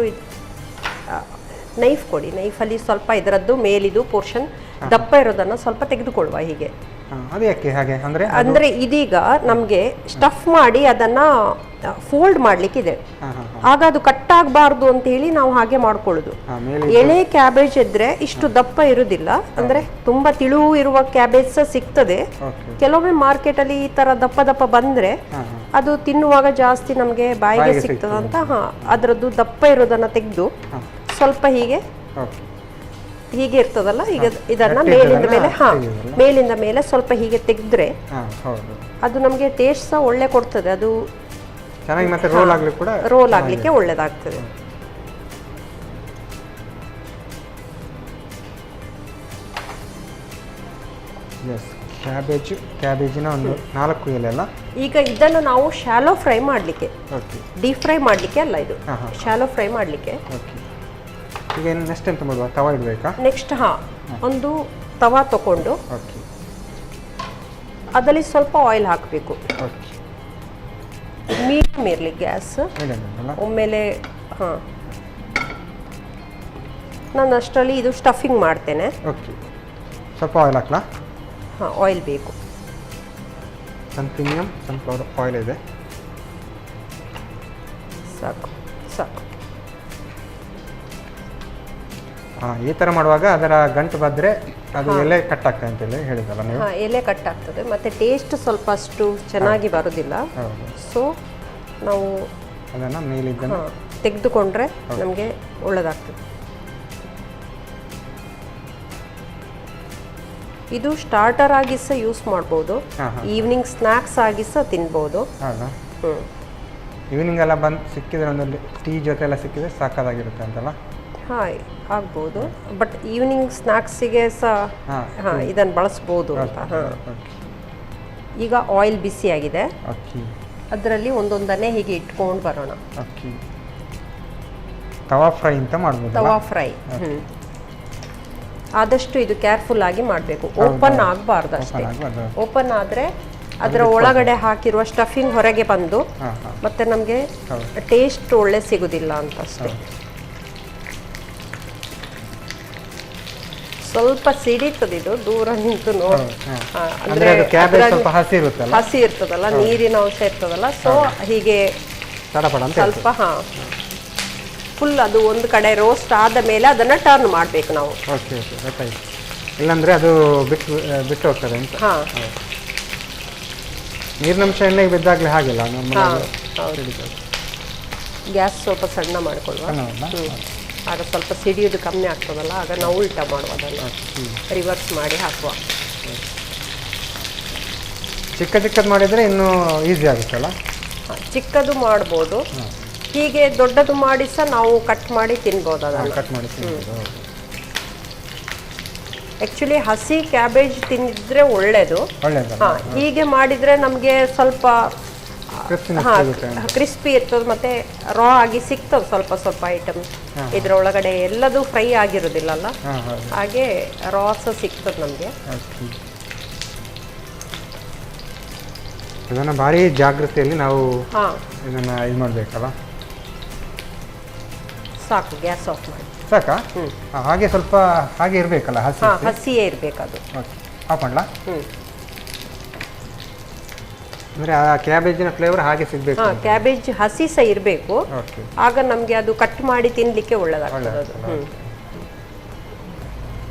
S2: ನೈಫ್ ಕೊಡಿ. ನೈಫಲ್ಲಿ ಸ್ವಲ್ಪ ಇದರದ್ದು ಮೇಲಿದು ಪೋರ್ಷನ್ ದಪ್ಪ ಇರೋದನ್ನು ಸ್ವಲ್ಪ ತೆಗೆದುಕೊಳ್ಳುವ. ಹೀಗೆ ಅಂದರೆ ಇದೀಗ ನಮಗೆ ಸ್ಟಫ್ ಮಾಡಿ ಅದನ್ನು ಫೋಲ್ಡ್ ಮಾಡಲಿಕ್ಕಿದೆ, ಆಗ ಅದು ಕಟ್ ಆಗಬಾರ್ದು ಅಂತ ಹೇಳಿ ನಾವು ಹಾಗೆ ಮಾಡ್ಕೊಳ್ಳೋದು. ಎಳೆ ಕ್ಯಾಬೇಜ್ ಇದ್ರೆ ಇಷ್ಟು ದಪ್ಪ ಇರುವುದಿಲ್ಲ, ಅಂದರೆ ತುಂಬ ತಿಳುವು ಇರುವ ಕ್ಯಾಬೇಜ್ ಸಹ ಸಿಗ್ತದೆ. ಕೆಲವೊಮ್ಮೆ ಮಾರ್ಕೆಟಲ್ಲಿ ಈ ಥರ ದಪ್ಪ ದಪ್ಪ ಬಂದರೆ ಅದು ತಿನ್ನುವಾಗ ಜಾಸ್ತಿ ನಮಗೆ ಬಾಯಿಗೆ ಸಿಗ್ತದಂತ ಅದರದ್ದು ದಪ್ಪ ಇರೋದನ್ನು ತೆಗೆದು ಸ್ವಲ್ಪ ಹೀಗೆ ಇರ್ತದಲ್ಲ, ಈಗ ಇದನ್ನ ಮೇಲಿಂದ ಮೇಲೆ ಸ್ವಲ್ಪ ಹೀಗೆ ತೆಗೆದ್ರೆ ಅದು ನಮಗೆ ಟೇಸ್ಟ್ ಸಹ ಒಳ್ಳೆ ಕೊಡ್ತದೆ. ಅದು ರೋಲ್ ಆಗ್ಲಿಕ್ಕೆ ಒಳ್ಳೇದಾಗ್ತದೆ.
S4: ಕ್ಯಾಬೇಜಿನ ಒಂದು 4 ಎಲೆ ಅಲ್ಲ.
S2: ಈಗ ಇದನ್ನು ನಾವು ಶಾಲೋ ಫ್ರೈ ಮಾಡಲಿಕ್ಕೆ, ಡೀಪ್ ಫ್ರೈ ಮಾಡಲಿಕ್ಕೆ ಅಲ್ಲ, ಇದು ಶಾಲೋ ಫ್ರೈ ಮಾಡಲಿಕ್ಕೆ.
S4: ಈಗ ನೆಕ್ಸ್ಟ್ ಎಂತ ಮಾಡುವ? ತವಾ ಇಡಬೇಕಾ?
S2: ನೆಕ್ಸ್ಟ್ ಒಂದು ತವಾ ತಗೊಂಡು ಅದರಲ್ಲಿ ಸ್ವಲ್ಪ ಆಯಿಲ್ ಹಾಕಬೇಕು. ಮೀಡಿಯಮ್ ಇರಲಿ ಗ್ಯಾಸ್. ಒಮ್ಮೆಲೆ ನಾನು ಅಷ್ಟರಲ್ಲಿ ಇದು ಸ್ಟಫಿಂಗ್ ಮಾಡ್ತೇನೆ.
S4: ಸ್ವಲ್ಪ ಆಯಿಲ್ ಹಾಕ್ಲಾ?
S2: ಆಯಿಲ್ ಬೇಕು.
S4: ಪ್ರೀಮಿಯಂ ಸನ್ಫ್ಲವರ್ ಆಯಿಲ್ ಇದೆ.
S2: ಸಾಕು ಸಾಕು.
S4: ಈ ಥರ ಮಾಡುವಾಗ ಅದರ ಗಂಟು ಬದ್ರೆ ಅದು ಎಲೆ ಕಟ್ ಆಗ್ತದೆ ಅಂತ ಹೇಳಿದಲ್ಲ ನೀವು?
S2: ಎಲೆ ಕಟ್ ಆಗ್ತದೆ, ಮತ್ತು ಟೇಸ್ಟ್ ಸ್ವಲ್ಪ ಅಷ್ಟು ಚೆನ್ನಾಗಿ ಬರೋದಿಲ್ಲ. ಸೊ ನಾವು
S4: ಅದನ್ನು ಮೇಲಿದ್ದನ್ನು
S2: ತೆಗೆದುಕೊಂಡ್ರೆ ನಮಗೆ ಒಳ್ಳೆದಾಗ್ತದೆ. ಇದು ಸ್ಟಾರ್ಟರ್ ಆಗಿ ಸಹ ಯೂಸ್ ಮಾಡ್ಬೋದು, ಈವ್ನಿಂಗ್ ಸ್ನ್ಯಾಕ್ಸ್ ಆಗಿ ಸಹ ತಿನ್ಬೋದು.
S4: ಈವ್ನಿಂಗ್ ಎಲ್ಲ ಬಂದು ಸಿಕ್ಕಿದ್ರೆ ಒಂದು ಟೀ ಜೊತೆ ಎಲ್ಲ ಸಿಕ್ಕಿದ್ರೆ ಸಾಕಾಗಿರುತ್ತೆ ಅಂತಲ್ಲ?
S2: ಆಗ್ಬೋದು, ಬಟ್ ಈವ್ನಿಂಗ್ ಸ್ನ್ಯಾಕ್ಸಿಗೆ ಸಹ ಇದನ್ನು ಬಳಸ್ಬೋದು ಅಂತ. ಈಗ ಆಯಿಲ್ ಬಿಸಿಯಾಗಿದೆ, ಅದರಲ್ಲಿ ಒಂದೊಂದನ್ನೇ ಹೀಗೆ ಇಟ್ಕೊಂಡು ಬರೋಣ.
S4: ತವಾ ಫ್ರೈ ಅಂತ ಮಾಡ್ಬೋದು.
S2: ತವಾ ಫ್ರೈ ಆದಷ್ಟು ಇದು ಕೇರ್ಫುಲ್ ಆಗಿ ಮಾಡಬೇಕು. ಓಪನ್ ಆಗಬಾರ್ದು ಅಷ್ಟೇ. ಓಪನ್ ಆದರೆ ಅದರ ಒಳಗಡೆ ಹಾಕಿರುವ ಸ್ಟಫಿಂಗ್ ಹೊರಗೆ ಬಂದು ಮತ್ತೆ ನಮಗೆ ಟೇಸ್ಟ್ ಒಳ್ಳೆ ಸಿಗುದಿಲ್ಲ ಅಂತ ಅಷ್ಟೇ. ಸ್ವಲ್ಪ ಸಿಡಿತದೆ ಇದು ದೂರ ನಿಂತು ನೋಡಿ. ಅಂದ್ರೆ ಹಸಿ ಇರ್ತದಲ್ಲ, ನೀರಿನ ಅಂಶ ಇರ್ತದಲ್ಲ, ಸೊ ಹೀಗೆ ಸ್ವಲ್ಪ ಫುಲ್ ಅದು ಒಂದು ಕಡೆ ರೋಸ್ಟ್ ಆದ ಮೇಲೆ ಅದನ್ನ ಟರ್ನ್ ಮಾಡಬೇಕು ನಾವು.
S4: ಇಲ್ಲಾಂದ್ರೆ ಅದು ಬಿಟ್ಟು ಹೋಗ್ತದೆ ಅಂತ. ನೀರಿನಂಶ ಎಣ್ಣೆಗೆ ಬಿದ್ದಾಗಲೇ ಹಾಗೆಲ್ಲ
S2: ಗ್ಯಾಸ್ ಸ್ವಲ್ಪ ಸಣ್ಣ ಮಾಡ್ಕೊಳ್ಳುವ. ಆಗ ಸ್ವಲ್ಪ ಸಿಡಿಯೋದು ಕಮ್ಮಿ ಆಗ್ತದಲ್ಲ, ಆಗ ನಾವು ಉಲ್ಟಾ ಮಾಡುವ, ಅದನ್ನು ರಿವರ್ಸ್ ಮಾಡಿ ಹಾಕುವ.
S4: ಚಿಕ್ಕದು ಮಾಡಿದರೆ ಇನ್ನೂ ಈಸಿ ಆಗುತ್ತಲ್ಲ.
S2: ಚಿಕ್ಕದು ಮಾಡ್ಬೋದು, ಹೀಗೆ ದೊಡ್ಡದು ಮಾಡಿ ಸಹ ನಾವು ಕಟ್ ಮಾಡಿ ತಿನ್ಬೋದು ಅದನ್ನು. ಆ್ಯಕ್ಚುಲಿ ಹಸಿ ಕ್ಯಾಬೇಜ್ ತಿಂದಿದ್ರೆ ಒಳ್ಳೇದು. ಹೀಗೆ ಮಾಡಿದರೆ ನಮಗೆ ಸ್ವಲ್ಪ ಕ್ರಿಸ್ಪಿ ಇರ್ತದೆ, ಮತ್ತೆ ರಾ ಆಗಿ ಸಿಗ್ತದೆ ಸ್ವಲ್ಪ ಸ್ವಲ್ಪ ಐಟಮ್ಸ್. ಇದ್ರ ಒಳಗಡೆ ಎಲ್ಲದೂ ಫ್ರೈ ಆಗಿರೋದಿಲ್ಲಲ್ಲ, ಹಾಗೆ ರಾ ಸಹ ಸಿಗ್ತದೆ ನಮಗೆ.
S4: ಇದನ್ನು ಭಾರಿ ಜಾಗೃತಿಯಲ್ಲಿ ನಾವು ಇದನ್ನು ಇದು ಮಾಡಬೇಕಲ್ಲ.
S2: ಸಾಕು, ಗ್ಯಾಸ್ ಆಫ್ ಮಾಡಿ.
S4: ಸಾಕಾ? ಹಾಗೆ ಸ್ವಲ್ಪ ಹಾಗೆ ಇರಬೇಕಲ್ಲ,
S2: ಹಸಿಯೇ ಇರಬೇಕದು.
S4: ಆಫ್ ಮಾಡಲಾ? ಅಂದರೆ ಆ ಕ್ಯಾಬೇಜಿನ ಫ್ಲೇವರ್ ಹಾಗೆ ಸಿಗಬೇಕು.
S2: ಕ್ಯಾಬೇಜ್ ಹಸಿ ಸಹ ಇರಬೇಕು, ಆಗ ನಮಗೆ ಅದು ಕಟ್ ಮಾಡಿ ತಿನ್ನಲಿಕ್ಕೆ ಒಳ್ಳೆದಾಗ್ತದೆ ಅದು.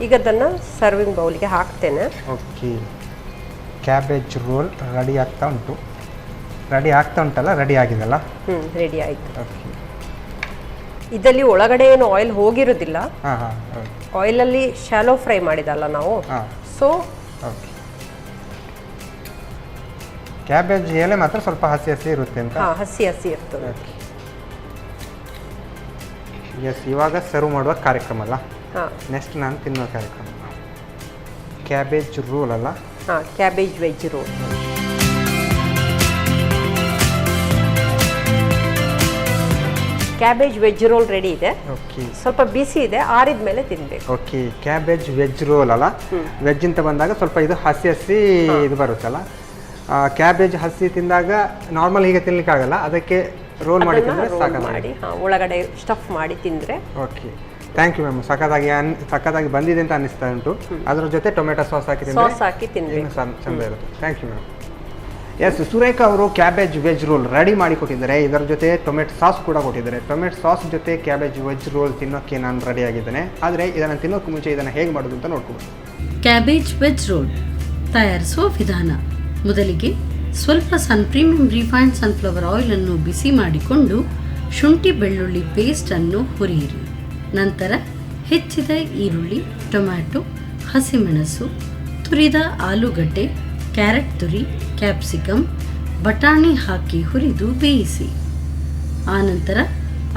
S2: ಈಗ ಅದನ್ನು ಸರ್ವಿಂಗ್ ಬೌಲ್ಗೆ ಹಾಕ್ತೇನೆ.
S4: ಓಕೆ, ಕ್ಯಾಬೇಜ್ ರೋಲ್ ರೆಡಿ ಆಗ್ತಾ ಉಂಟು. ರೆಡಿ ಆಗಿದೆಲ್ಲ?
S2: ರೆಡಿ ಆಯಿತು. ಓಕೆ, ಇದರಲ್ಲಿ ಒಳಗಡೆ ಏನು ಆಯಿಲ್ ಹೋಗಿರೋದಿಲ್ಲ, ಆಯಿಲಲ್ಲಿ ಶಾಲೋ ಫ್ರೈ ಮಾಡಿದಲ್ಲ ನಾವು. ಸೊ
S4: ಕ್ಯಾಬೇಜ್ ಎಲೆ ಮಾತ್ರ ಸ್ವಲ್ಪ ಹಸಿ ಇರುತ್ತೆ ಅಂತ.
S2: ಹಸಿ ಇರ್ತದೆ.
S4: ಎಸ್, ಇವಾಗ ಸರ್ವ್ ಮಾಡುವ ಕಾರ್ಯಕ್ರಮ ಅಲ್ಲ, ನೆಕ್ಸ್ಟ್ ನಾನು ತಿನ್ನುವ ಕಾರ್ಯಕ್ರಮ. ಕ್ಯಾಬೇಜ್ ರೋಲ್ ಅಲ್ಲ?
S2: Cabbage veg roll. Cabbage veg roll ready ಇದೆ. ಸ್ವಲ್ಪ ಬಿಸಿ ಇದೆ, ಆರಿದ ಮೇಲೆ ತಿನ್ಬೇಕು.
S4: ಓಕೆ, ಕ್ಯಾಬೇಜ್ ವೆಜ್ ರೋಲ್ ಅಲ್ಲ, ವೆಜ್ ಅಂತ ಬಂದಾಗ ಸ್ವಲ್ಪ ಇದು ಹಸಿ ಇದು ಬರುತ್ತಲ್ಲ. ಕ್ಯಾಬೇಜ್ ಹಸಿ ತಿಂದಾಗ ನಾರ್ಮಲ್ ಹೀಗೆ ತಿನ್ಲಿಕ್ಕೆ ಆಗಲ್ಲ, ಅದಕ್ಕೆ ರೋಲ್ ಮಾಡಿ ತಿಂದರೆ
S2: ಮಾಡಿ ಒಳಗಡೆ ಸ್ಟಫ್ ಮಾಡಿ ತಿಂದರೆ.
S4: Okay, thank you ma'am. ಸಖತ್ತಾಗಿ ಬಂದಿದೆ ಅಂತ ಅನ್ನಿಸ್ತಾ ಉಂಟು. ಅದರ ಜೊತೆ ಟೊಮೆಟೊ ಸಾಸ್ ಹಾಕಿ ತಿಂದರೆ ಚಂದ ಇರುತ್ತೆ. Thank you ma'am. Yes, Surekha ಅವರು ಕ್ಯಾಬೇಜ್ ವೆಜ್ ರೋಲ್ ರೆಡಿ ಮಾಡಿ ಕೊಟ್ಟಿದ್ದಾರೆ. ಇದರ ಜೊತೆ ಟೊಮೆಟೊ ಸಾಸ್ ಕೂಡ ಕೊಟ್ಟಿದ್ದಾರೆ. ಟೊಮೆಟೊ ಸಾಸ್ ಜೊತೆ ಕ್ಯಾಬೇಜ್ ವೆಜ್ ರೋಲ್ ತಿನ್ನೋಕ್ಕೆ ನಾನು ರೆಡಿ ಆಗಿದ್ದೇನೆ. ಆದರೆ ಇದನ್ನು ತಿನ್ನೋಕ್ಕೆ ಮುಂಚೆ ಇದನ್ನು ಹೇಗೆ ಮಾಡೋದು ಅಂತ ನೋಡ್ಕೊಂಡು.
S5: ಕ್ಯಾಬೇಜ್ ವೆಜ್ ರೋಲ್ ತಯಾರಿಸುವ ವಿಧಾನ: ಮೊದಲಿಗೆ ಸ್ವಲ್ಪ ಪ್ರೀಮಿಯಂ ರಿಫೈನ್ಡ್ ಸನ್ಫ್ಲವರ್ ಆಯಿಲನ್ನು ಬಿಸಿ ಮಾಡಿಕೊಂಡು ಶುಂಠಿ ಬೆಳ್ಳುಳ್ಳಿ ಪೇಸ್ಟನ್ನು ಹುರಿಯಿರಿ. ನಂತರ ಹೆಚ್ಚಿದ ಈರುಳ್ಳಿ, ಟೊಮ್ಯಾಟೊ, ಹಸಿಮೆಣಸು, ತುರಿದ ಆಲೂಗಡ್ಡೆ, ಕ್ಯಾರೆಟ್ ತುರಿ, ಕ್ಯಾಪ್ಸಿಕಮ್, ಬಟಾಣಿ ಹಾಕಿ ಹುರಿದು ಬೇಯಿಸಿ. ಆನಂತರ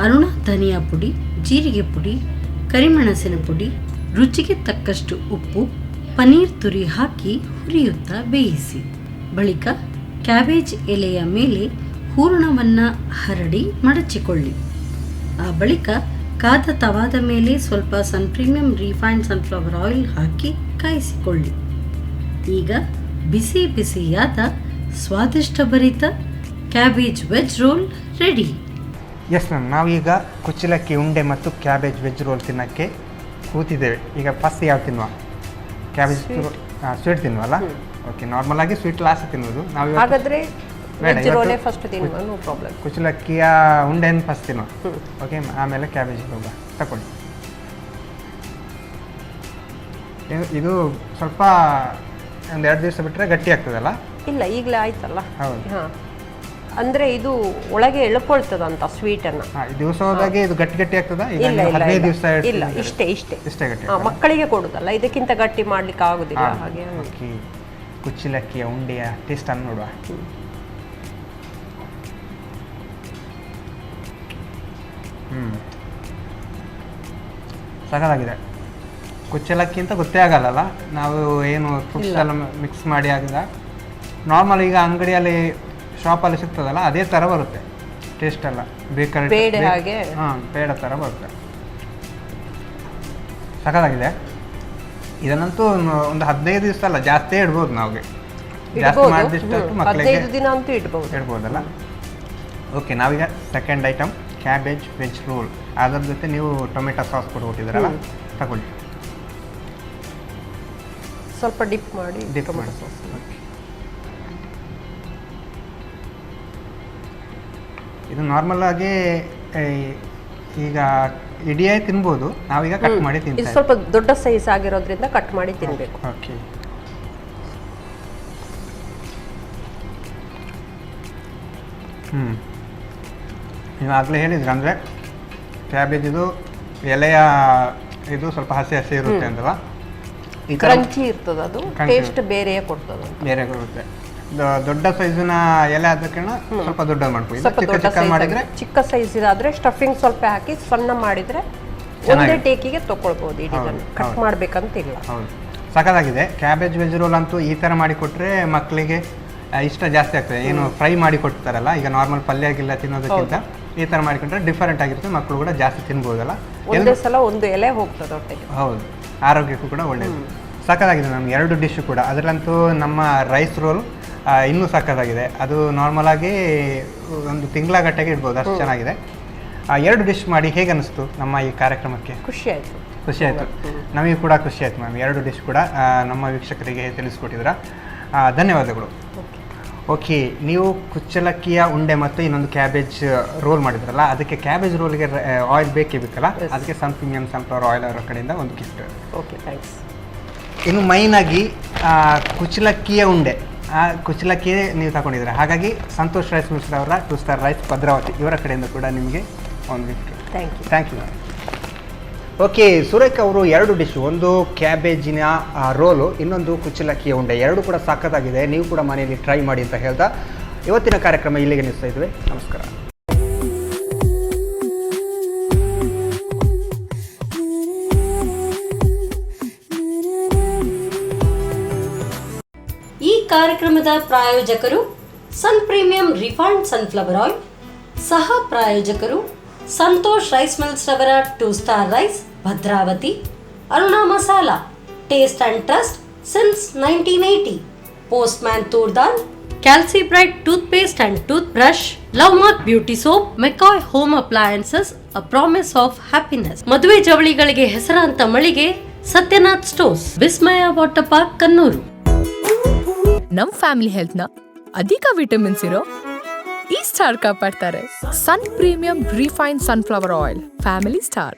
S5: ಅರುಣ ಧನಿಯಾ ಪುಡಿ, ಜೀರಿಗೆ ಪುಡಿ, ಕರಿಮೆಣಸಿನ ಪುಡಿ, ರುಚಿಗೆ ತಕ್ಕಷ್ಟು ಉಪ್ಪು, ಪನೀರ್ ತುರಿ ಹಾಕಿ ಹುರಿಯುತ್ತಾ ಬೇಯಿಸಿ. ಬಳಿಕ ಕ್ಯಾಬೇಜ್ ಎಲೆಯ ಮೇಲೆ ಹೂರಣವನ್ನು ಹರಡಿ ಮಡಚಿಕೊಳ್ಳಿ. ಆ ಬಳಿಕ ಕಾದ ತವಾದ ಮೇಲೆ ಸ್ವಲ್ಪ ಪ್ರೀಮಿಯಂ ರಿಫೈನ್ಡ್ ಸನ್ಫ್ಲವರ್ ಆಯಿಲ್ ಹಾಕಿ ಕಾಯಿಸಿಕೊಳ್ಳಿ. ಈಗ ಬಿಸಿ ಬಿಸಿಯಾದ ಸ್ವಾದಿಷ್ಟಭರಿತ cabbage veg roll ready.
S4: Yes ma'am, ನಾವೀಗ ಕುಚ್ಚಲಕ್ಕಿ ಉಂಡೆ ಮತ್ತು ಕ್ಯಾಬೇಜ್ ವೆಜ್ ರೋಲ್ ತಿನ್ನೋಕ್ಕೆ ಕೂತಿದ್ದೇವೆ. ಈಗ ಫಸ್ಟ್ ಯಾವ ತಿನ್ನುವ? ಕ್ಯಾಬೇಜ್ ಸ್ವೀಟ್ ತಿನ್ನುವಲ್ಲ? ಓಕೆ, ನಾರ್ಮಲ್ ಆಗಿ ಸ್ವೀಟ್ ಲಾಸ್ಟ್ ತಿನ್ನುವುದು ನಾವು.
S2: ಹಾಗಾದ್ರೆ ವೆಜ್ ರೋಲ್ ಫಸ್ಟ್ ತಿನ್ನುವ, ನೋ ಪ್ರಾಬ್ಲಮ್.
S4: ಕುಚ್ಚಲಕ್ಕಿಯ ಉಂಡೆಯನ್ನು ಫಸ್ಟ್ ತಿನ್ನುವ. ಓಕೆ, ಆಮೇಲೆ ಕ್ಯಾಬೇಜ್ ಹೋಗ ತಗೊಳ್ಳಿ. ಇದು ಸ್ವಲ್ಪ ಒಂದು 2 ದಿವಸ ಬಿಟ್ಟರೆ ಗಟ್ಟಿ ಆಗ್ತದಲ್ಲ?
S2: ಇಲ್ಲ, ಈಗಲೇ ಆಯ್ತಲ್ಲ.
S4: ಹೌದು.
S2: ಅಂದ್ರೆ ಇದು ಒಳಗೆ ಎಳ್ಕೊಳ್ತದಂತ ಸ್ವೀಟನ್ನು.
S4: ದಿವಸ ಹೋದಾಗೆ ಇದು ಗಟ್ಟಿ ಆಗ್ತದ?
S2: ಇಲ್ಲ, ಇಷ್ಟೇ ಗಟ್ಟಿ. ಮಕ್ಕಳಿಗೆ ಕೊಡುದಲ್ಲ, ಇದಕ್ಕಿಂತ ಗಟ್ಟಿ ಮಾಡ್ಲಿಕ್ಕೆ ಆಗುದಿಲ್ಲ. ಹಾಗೆ
S4: ಕುಚ್ಚಲಕ್ಕಿಯ ಉಂಡೆಯ ಟೇಸ್ಟ್ ಅನ್ನು ನೋಡುವ. ಸಖತ್ತಾಗಿದೆ. ಕುಚ್ಚಲಕ್ಕಿ ಅಂತ ಗೊತ್ತೇ ಆಗಲ್ಲ, ನಾವು ಏನು ಫ್ರೂಟ್ಸ್ ಎಲ್ಲ ಮಿಕ್ಸ್ ಮಾಡಿ ಆಗಿದೆ. ನಾರ್ಮಲ್ ಈಗ ಅಂಗಡಿಯಲ್ಲಿ ಶಾಪಲ್ಲಿ ಸಿಗ್ತದಲ್ಲ, ಅದೇ ಥರ ಬರುತ್ತೆ ಟೇಸ್ಟ್ ಎಲ್ಲ. ಬೇಕರಿ ಪೇಡ ಥರ ಬರುತ್ತೆ. ಸಖತ್ತಾಗಿದೆ. ಇದನ್ನಂತೂ ಒಂದು 15 ದಿವಸ ಅಲ್ಲ, ಜಾಸ್ತಿ ಇಡ್ಬೋದು ನಾವು. ಜಾಸ್ತಿ
S2: ಇಡ್ಬೋದು.
S4: ಮಾಡಿದಷ್ಟು ಮಕ್ಕಳಿಗೆ
S2: 15 ದಿನ ಅಂತೂ
S4: ಇಡ್ಬೋದಲ್ಲ. ಓಕೆ, ನಾವೀಗ second item cabbage veg roll. ಅದರ ಜೊತೆ ನೀವು ಟೊಮೆಟೊ ಸಾಸ್ ಕೊಟ್ಬಿಟ್ಟಿದ್ದೀರಲ್ಲ, ತಗೊಳ್ಳಿ.
S2: ಸ್ವಲ್ಪ ಡಿಪ್ ಮಾಡಿ.
S4: ಓಕೆ, ಇದು ನಾರ್ಮಲ್ ಆಗಿ ಈಗ ಇಡಿಯಾಗಿ ತಿನ್ಬೋದು, ನಾವೀಗ ಕಟ್ ಮಾಡಿ
S2: ಇದು
S4: ತಿಂತೀವಿ.
S2: ಸ್ವಲ್ಪ ದೊಡ್ಡ ಸೈಜ್ ಆಗಿರೋದ್ರಿಂದ ಕಟ್ ಮಾಡಿ ತಿನ್ಬೇಕು.
S4: ಓಕೆ, ನೀವು ಆಗಲೇ ಹೇಳಿದ್ರಿ ಅಂದರೆ ಕ್ಯಾಬೇಜ್ ಇದು ಎಲೆಯ ಇದು ಸ್ವಲ್ಪ ಹಸಿ ಹಸಿ ಇರುತ್ತೆ ಅಂತವಾ, ಈ ಥರ
S2: ಕ್ರಂಚಿ ಇರ್ತದೆ, ಅದು ಟೇಸ್ಟ್ ಬೇರೆಯೇ ಕೊಡ್ತದೆ.
S4: ಬೇರೆ ಬರುತ್ತೆ. ದೊಡ್ಡ ಸೈಜಿನ ಎಲೆ ಆದ ಕಾರಣ ಸ್ವಲ್ಪ ದೊಡ್ಡ ಮಾಡ್ಬೋದು.
S2: ಸ್ವಲ್ಪ
S4: ಚಿಕ್ಕ
S2: ದೊಡ್ಡ
S4: ಚಿಕ್ಕ ಮಾಡಿದ್ರೆ
S2: ಚಿಕ್ಕ ಸೈಜ್ ಇದಾದ್ರೆ ಸ್ಟಫಿಂಗ್ ಸ್ವಲ್ಪ ಹಾಕಿ ಸಣ್ಣ ಮಾಡಿದ್ರೆ ಒಂದೇ ಟೇಕಿಗೆ ತಗೊಳ್ಬಹುದು. ಇದನ್ನು ಕಟ್ ಮಾಡ್ಬೇಕಂತಿಲ್ಲ.
S4: ಹೌದು, ಸಖತ್ತಾಗಿದೆ. ಕ್ಯಾಬೇಜ್ ವೆಜ್ ರೋಲ್ ಅಂತೂ ಈ ಥರ ಮಾಡಿ ಕೊಟ್ಟರೆ ಮಕ್ಕಳಿಗೆ ಇಷ್ಟ ಜಾಸ್ತಿ ಆಗ್ತದೆ. ಏನು ಫ್ರೈ ಮಾಡಿ ಕೊಡ್ತಾರಲ್ಲ, ಈಗ ನಾರ್ಮಲ್ ಪಲ್ಯ ಆಗಿಲ್ಲ ತಿನ್ನೋದಕ್ಕಿಂತ ಈ ಥರ ಮಾಡಿಕೊಂಡ್ರೆ ಡಿಫರೆಂಟ್ ಆಗಿರುತ್ತೆ, ಮಕ್ಕಳು ಕೂಡ ಜಾಸ್ತಿ ತಿನ್ಬೋದಲ್ಲ.
S2: ಒಂದೇ ಸಲ ಒಂದು ಎಲೆ ಹೋಗ್ತದೆ ಹೊಟ್ಟೆಗೆ.
S4: ಹೌದು, ಆರೋಗ್ಯಕ್ಕೂ ಕೂಡ ಒಳ್ಳೆಯದು. ಸಖತ್ತಾಗಿದೆ ನಮ್ಗೆ 2 ಡಿಶ್ ಕೂಡ. ಅದರಲ್ಲಂತೂ ನಮ್ಮ ರೈಸ್ ರೋಲ್ ಇನ್ನೂ ಸಖತ್ತಾಗಿದೆ. ಅದು ನಾರ್ಮಲ್ ಆಗಿ ಒಂದು ತಿಂಗಳ ಗಟ್ಟೆಗೆ ಇಡ್ಬೋದು, ಅಷ್ಟು ಚೆನ್ನಾಗಿದೆ. 2 ಡಿಶ್ ಮಾಡಿ ಹೇಗೆ ಅನ್ನಿಸ್ತು ನಮ್ಮ ಈ ಕಾರ್ಯಕ್ರಮಕ್ಕೆ?
S2: ಖುಷಿ ಆಯ್ತು.
S4: ಖುಷಿ ಆಯಿತು, ನಮಗೆ ಕೂಡ ಖುಷಿ ಆಯ್ತು ಮ್ಯಾಮ್. 2 ಡಿಶ್ ಕೂಡ ನಮ್ಮ ವೀಕ್ಷಕರಿಗೆ ತಿಳಿಸ್ಕೊಟ್ಟಿದ್ದೀರಾ, ಧನ್ಯವಾದಗಳು. ಓಕೆ, ನೀವು ಕುಚ್ಚಲಕ್ಕಿಯ ಉಂಡೆ ಮತ್ತು ಇನ್ನೊಂದು ಕ್ಯಾಬೇಜ್ ರೋಲ್ ಮಾಡಿದ್ರಲ್ಲ, ಅದಕ್ಕೆ ಕ್ಯಾಬೇಜ್ ರೋಲ್ಗೆ ಆಯಿಲ್ ಬೇಕೇ ಬೇಕಲ್ಲ, ಅದಕ್ಕೆ ಪ್ರೀಮಿಯಂ ಸನ್ಫ್ಲವರ್ ಆಯಿಲ್ ಅವರ ಕಡೆಯಿಂದ ಒಂದು ಗಿಫ್ಟ್.
S2: Okay, thanks.
S4: ಇನ್ನು ಮೈನಾಗಿ ಕುಚ್ಚಲಕ್ಕಿಯ ಉಂಡೆ, ಆ ಕುಚ್ಚಲಕ್ಕಿ ನೀವು ತಗೊಂಡಿದ್ದೀರಾ, ಹಾಗಾಗಿ ಸಂತೋಷ್ ರೈಸ್ ಮಿಲ್ಸ್ ಅವರ 2 ಸ್ಟಾರ್ ರೈಸ್ ಭದ್ರಾವತಿ ಇವರ ಕಡೆಯಿಂದ ಕೂಡ ನಿಮಗೆ ಒಂದು gift. Thank you ma'am. Okay, Surekha ಅವರು 2 ಡಿಶ್, ಒಂದು ಕ್ಯಾಬೇಜಿನ ರೋಲು, ಇನ್ನೊಂದು ಕುಚ್ಚಲಕ್ಕಿಯ ಉಂಡೆ, 2 ಕೂಡ ಸಖತ್ತಾಗಿದೆ. ನೀವು ಕೂಡ ಮನೆಯಲ್ಲಿ ಟ್ರೈ ಮಾಡಿ ಅಂತ ಹೇಳ್ತಾ ಇವತ್ತಿನ ಕಾರ್ಯಕ್ರಮ ಇಲ್ಲಿಗೆ ನಿಲ್ಲಿಸ್ತಾ ಇದ್ವಿ. ನಮಸ್ಕಾರ.
S5: ಈ ಕಾರ್ಯಕ್ರಮದ ಪ್ರಾಯೋಜಕರು Sun premium refined sunflower oil, ಸಹ ಪ್ರಾಯೋಜಕರು ಸಂತೋಷ್ ರೈಸ್ ಮಿಲ್ಸ್ ರವರ 2 star rice Bhadravati, Aruna masala, taste and trust since 1980, postman ತೂರ್ದಾಲ್, Calci bright toothpaste and tooth brush, love mark beauty soap, ಮೆಕಾಯ್ home appliances, a promise of happiness, ಮದುವೆ ಜವಳಿಗಳಿಗೆ ಹೆಸರಾಂತ ಮಳಿಗೆ Satyanath stores, Vismaya water park Kannur.
S3: ನಮ್ ಫ್ಯಾಮಿಲಿ ಹೆಲ್ತ್ ನ ಅಧಿಕ ವಿಟಮಿನ್ಸ್ ಇರೋ ಈ ಸ್ಟಾರ್ ಕಾಪಾಡ್ತಾರೆ. Sun premium refine sunflower oil, family star.